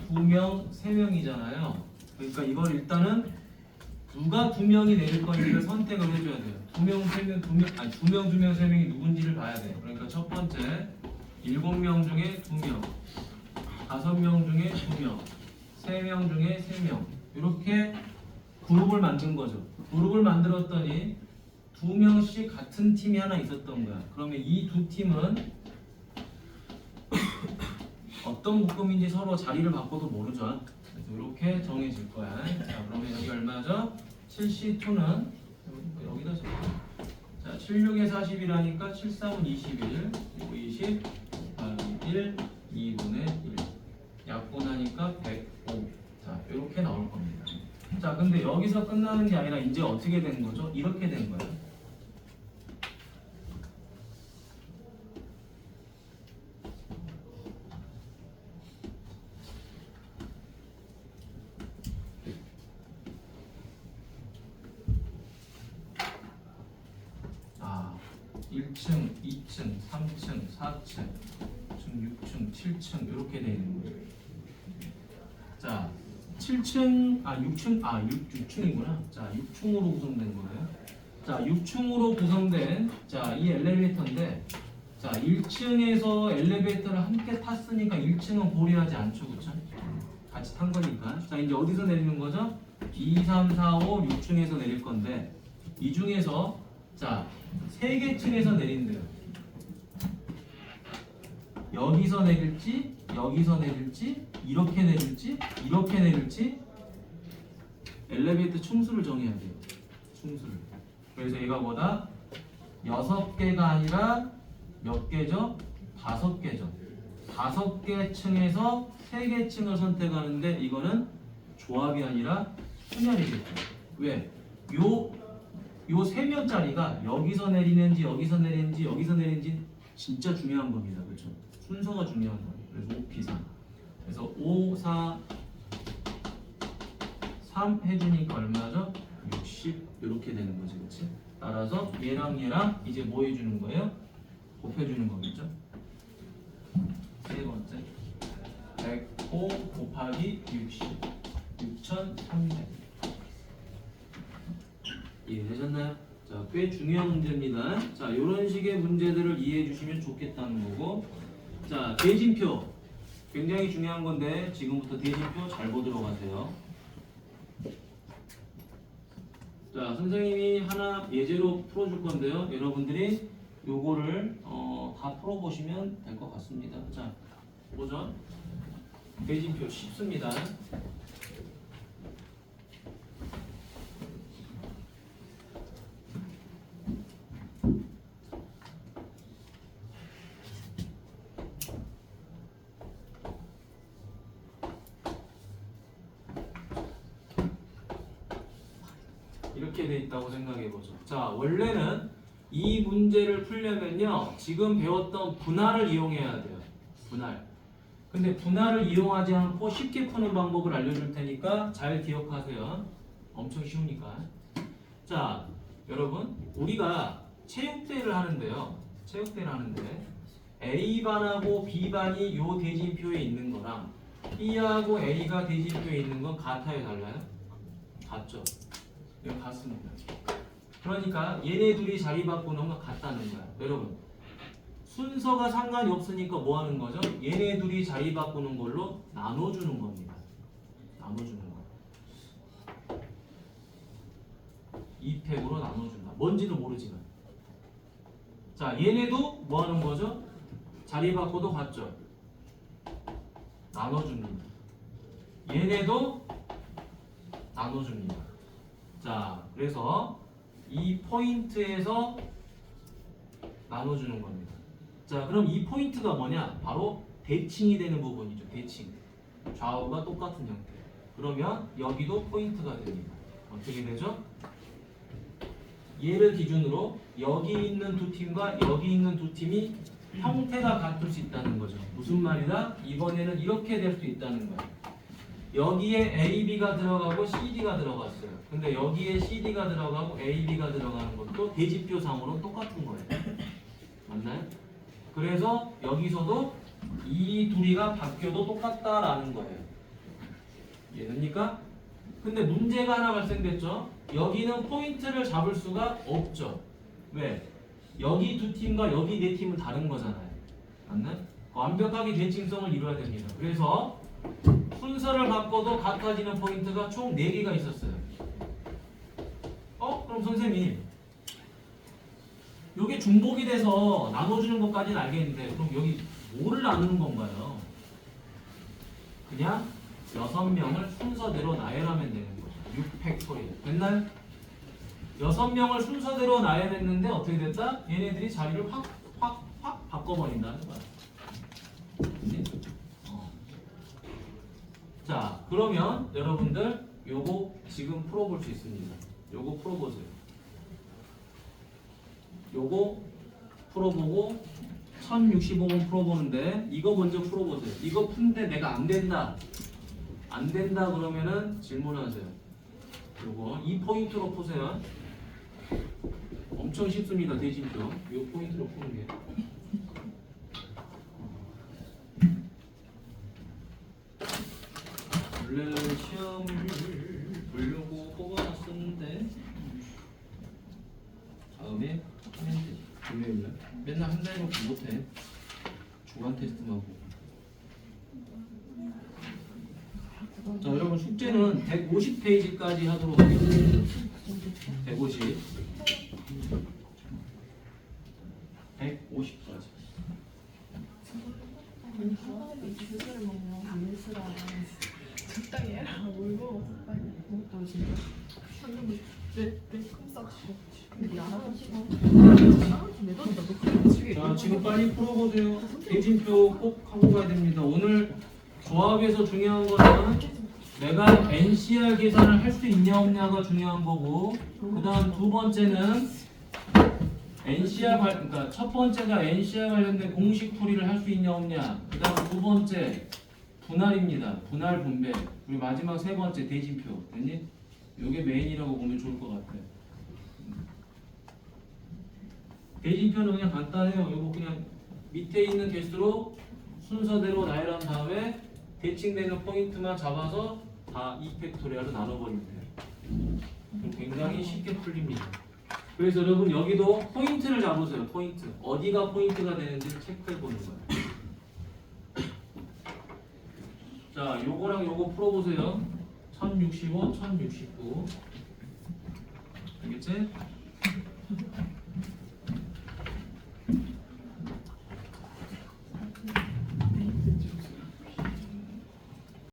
2명, 3명이잖아요. 그러니까 이걸 일단은 누가 2명이 내릴 건지를 선택을 해줘야 돼요. 2명, 3명, 2명, 3명이 누군지를 봐야 돼요. 그러니까 첫 번째 7명 중에 2명, 5명 중에 2명, 3명 중에 3명 이렇게 그룹을 만든 거죠. 그룹을 만들었더니 2명씩 같은 팀이 하나 있었던 거야. 그러면 이 두 팀은 어떤 묶음인지 서로 자리를 바꿔도 모르죠. 그래서 이렇게 정해질 거야. 자, 그러면 여기 얼마죠? 7C2는 여기다 적어. 자, 76에 40이라니까 7, 3은 21, 5, 20, 곱하기 1, 2분의 1. 약분하니까 105. 자, 이렇게 나올 겁니다. 자, 근데 여기서 끝나는 게 아니라 이제 어떻게 된 거죠? 이렇게 된 거예요. 아, 1층, 2층, 3층, 4층, 6층, 7층 이렇게 돼 있는 거예요. 자, 7층, 6층이구나. 자, 6층으로 구성된 거예요. 자, 6층으로 구성된 이 엘리베이터인데, 자, 1층에서 엘리베이터를 함께 탔으니까 1층은 고려하지 않죠, 그쵸? 같이 탄 거니까. 자, 이제 어디서 내리는 거죠? 2, 3, 4, 5, 6층에서 내릴 건데, 이 중에서 자, 3개 층에서 내린대요. 여기서 내릴지, 여기서 내릴지, 이렇게 내릴지, 이렇게 내릴지 엘리베이터 층수를 정해야 돼요. 층수를. 그래서 얘가 뭐다? 6개가 아니라 몇 개죠? 5개죠. 5개 층에서 3개 층을 선택하는데 이거는 조합이 아니라 순열이겠죠. 왜? 요 3명짜리가 여기서 내리는지 여기서 내리는지 여기서 내리는지 진짜 중요한 겁니다. 그렇죠? 순서가 중요한 거예요. 그래서 5, P3. 그래서 5, 4, 3 해주니까 얼마죠? 60 이렇게 되는 거지, 그렇지? 따라서 얘랑 이제 뭐 해주는 거예요? 곱해주는 거겠죠? 세 번째 105 곱하기 60 6300 이해되셨나요? 자, 꽤 중요한 문제입니다. 자, 이런 식의 문제들을 이해해 주시면 좋겠다는 거고, 자, 대진표 굉장히 중요한 건데 지금부터 대진표 잘 보도록 하세요. 자, 선생님이 하나 예제로 풀어줄 건데요. 여러분들이 요거를 다 풀어보시면 될 것 같습니다. 자, 보죠. 대진표 쉽습니다. 이렇게 돼 있다고 생각해 보죠. 자, 원래는 이 문제를 풀려면요, 지금 배웠던 분할을 이용해야 돼요. 분할. 근데 분할을 이용하지 않고 쉽게 푸는 방법을 알려줄 테니까 잘 기억하세요. 엄청 쉬우니까. 자, 여러분, 우리가 체육대회를 하는데요. 체육대회를 하는데 A반하고 B반이 요 대진표에 있는 거랑 B하고 A가 대진표에 있는 건 같아요, 달라요? 같죠. 이거 같습니다. 그러니까 얘네 둘이 자리 바꾸는 건 같다는 거야. 여러분, 순서가 상관이 없으니까 뭐 하는 거죠? 얘네 둘이 자리 바꾸는 걸로 나눠주는 겁니다. 나눠주는 거. 2팩으로 나눠준다. 뭔지도 모르지만. 자, 얘네도 뭐 하는 거죠? 자리 바꿔도 같죠? 나눠줍니다. 얘네도 나눠줍니다. 자, 그래서 이 포인트에서 나눠주는 겁니다. 자, 그럼 이 포인트가 뭐냐? 바로 대칭이 되는 부분이죠. 대칭. 좌우가 똑같은 형태. 그러면 여기도 포인트가 됩니다. 어떻게 되죠? 얘를 기준으로 여기 있는 두 팀과 여기 있는 두 팀이 형태가 같을 수 있다는 거죠. 무슨 말이다? 이번에는 이렇게 될 수 있다는 거야. 여기에 AB가 들어가고 CD가 들어갔어요. 근데 여기에 CD가 들어가고 AB가 들어가는 것도 대지표상으로 똑같은 거예요. 맞나요? 그래서 여기서도 이 둘이가 바뀌어도 똑같다라는 거예요. 이해됩니까? 근데 문제가 하나 발생됐죠? 여기는 포인트를 잡을 수가 없죠. 왜? 여기 두 팀과 여기 네 팀은 다른 거잖아요. 맞나요? 완벽하게 대칭성을 이루어야 됩니다. 그래서 순서를 바꿔도 같아지는 포인트가 총 4개가 있었어요. 그럼 선생님, 이게 중복이 돼서 나눠주는 것까지는 알겠는데 그럼 여기 뭐를 나누는 건가요? 그냥 6명을 순서대로 나열하면 되는 거죠. 6팩토리얼. 됐나요? 6명을 순서대로 나열했는데 어떻게 됐다? 얘네들이 자리를 확 바꿔버린다는 거야. 그치? 자, 그러면 여러분들 요거 지금 풀어볼 수 있습니다. 요거 풀어보세요. 요거 풀어보고 1065번 풀어보는데 이거 먼저 풀어보세요. 이거 푸는데 내가 안 된다 그러면은 질문하세요. 요거 이 포인트로 푸세요. 엄청 쉽습니다. 대진표 요 포인트로 푸는 게. 원래는 시험을 보려고 뽑아놨었는데 다음에 하면 되지. 금요일날 맨날 한 달밖에 못해. 주간 테스트만 보고. 자, 여러분 숙제는 150페이지까지 하도록 하겠습니다. 150. 150까지. 주스를 먹으면 밀수랑 적당히 해라. 울고 적당히 먹고 진짜 방금 내꿈 쌌어. 근데 니 안 하고 싶어. 내 돈이다. 너 그거 지게. 자, 지금 빨리 풀어보세요. 대진표 꼭 하고 가야 됩니다. 오늘 조합에서 중요한 거는 내가 NCR 계산을 할 수 있냐 없냐가 중요한 거고, 그 다음 두 번째는 그러니까 첫 번째가 NCR 관련된 공식 풀이를 할 수 있냐 없냐, 그 다음 두 번째 분할입니다. 분할 분배. 그리고 마지막 세 번째 대진표. 됐니? 요게 메인이라고 보면 좋을 것 같아요. 대진표는 그냥 간단해요. 요거 그냥 밑에 있는 개수로 순서대로 나열한 다음에 대칭되는 포인트만 잡아서 다 2팩토리얼로 나눠버리면 돼요. 그럼 굉장히 쉽게 풀립니다. 그래서 여러분 여기도 포인트를 잡으세요. 포인트. 어디가 포인트가 되는지를 체크해보는 거예요. 자, 요거랑 요거 풀어보세요. 1065, 1069. 알겠지?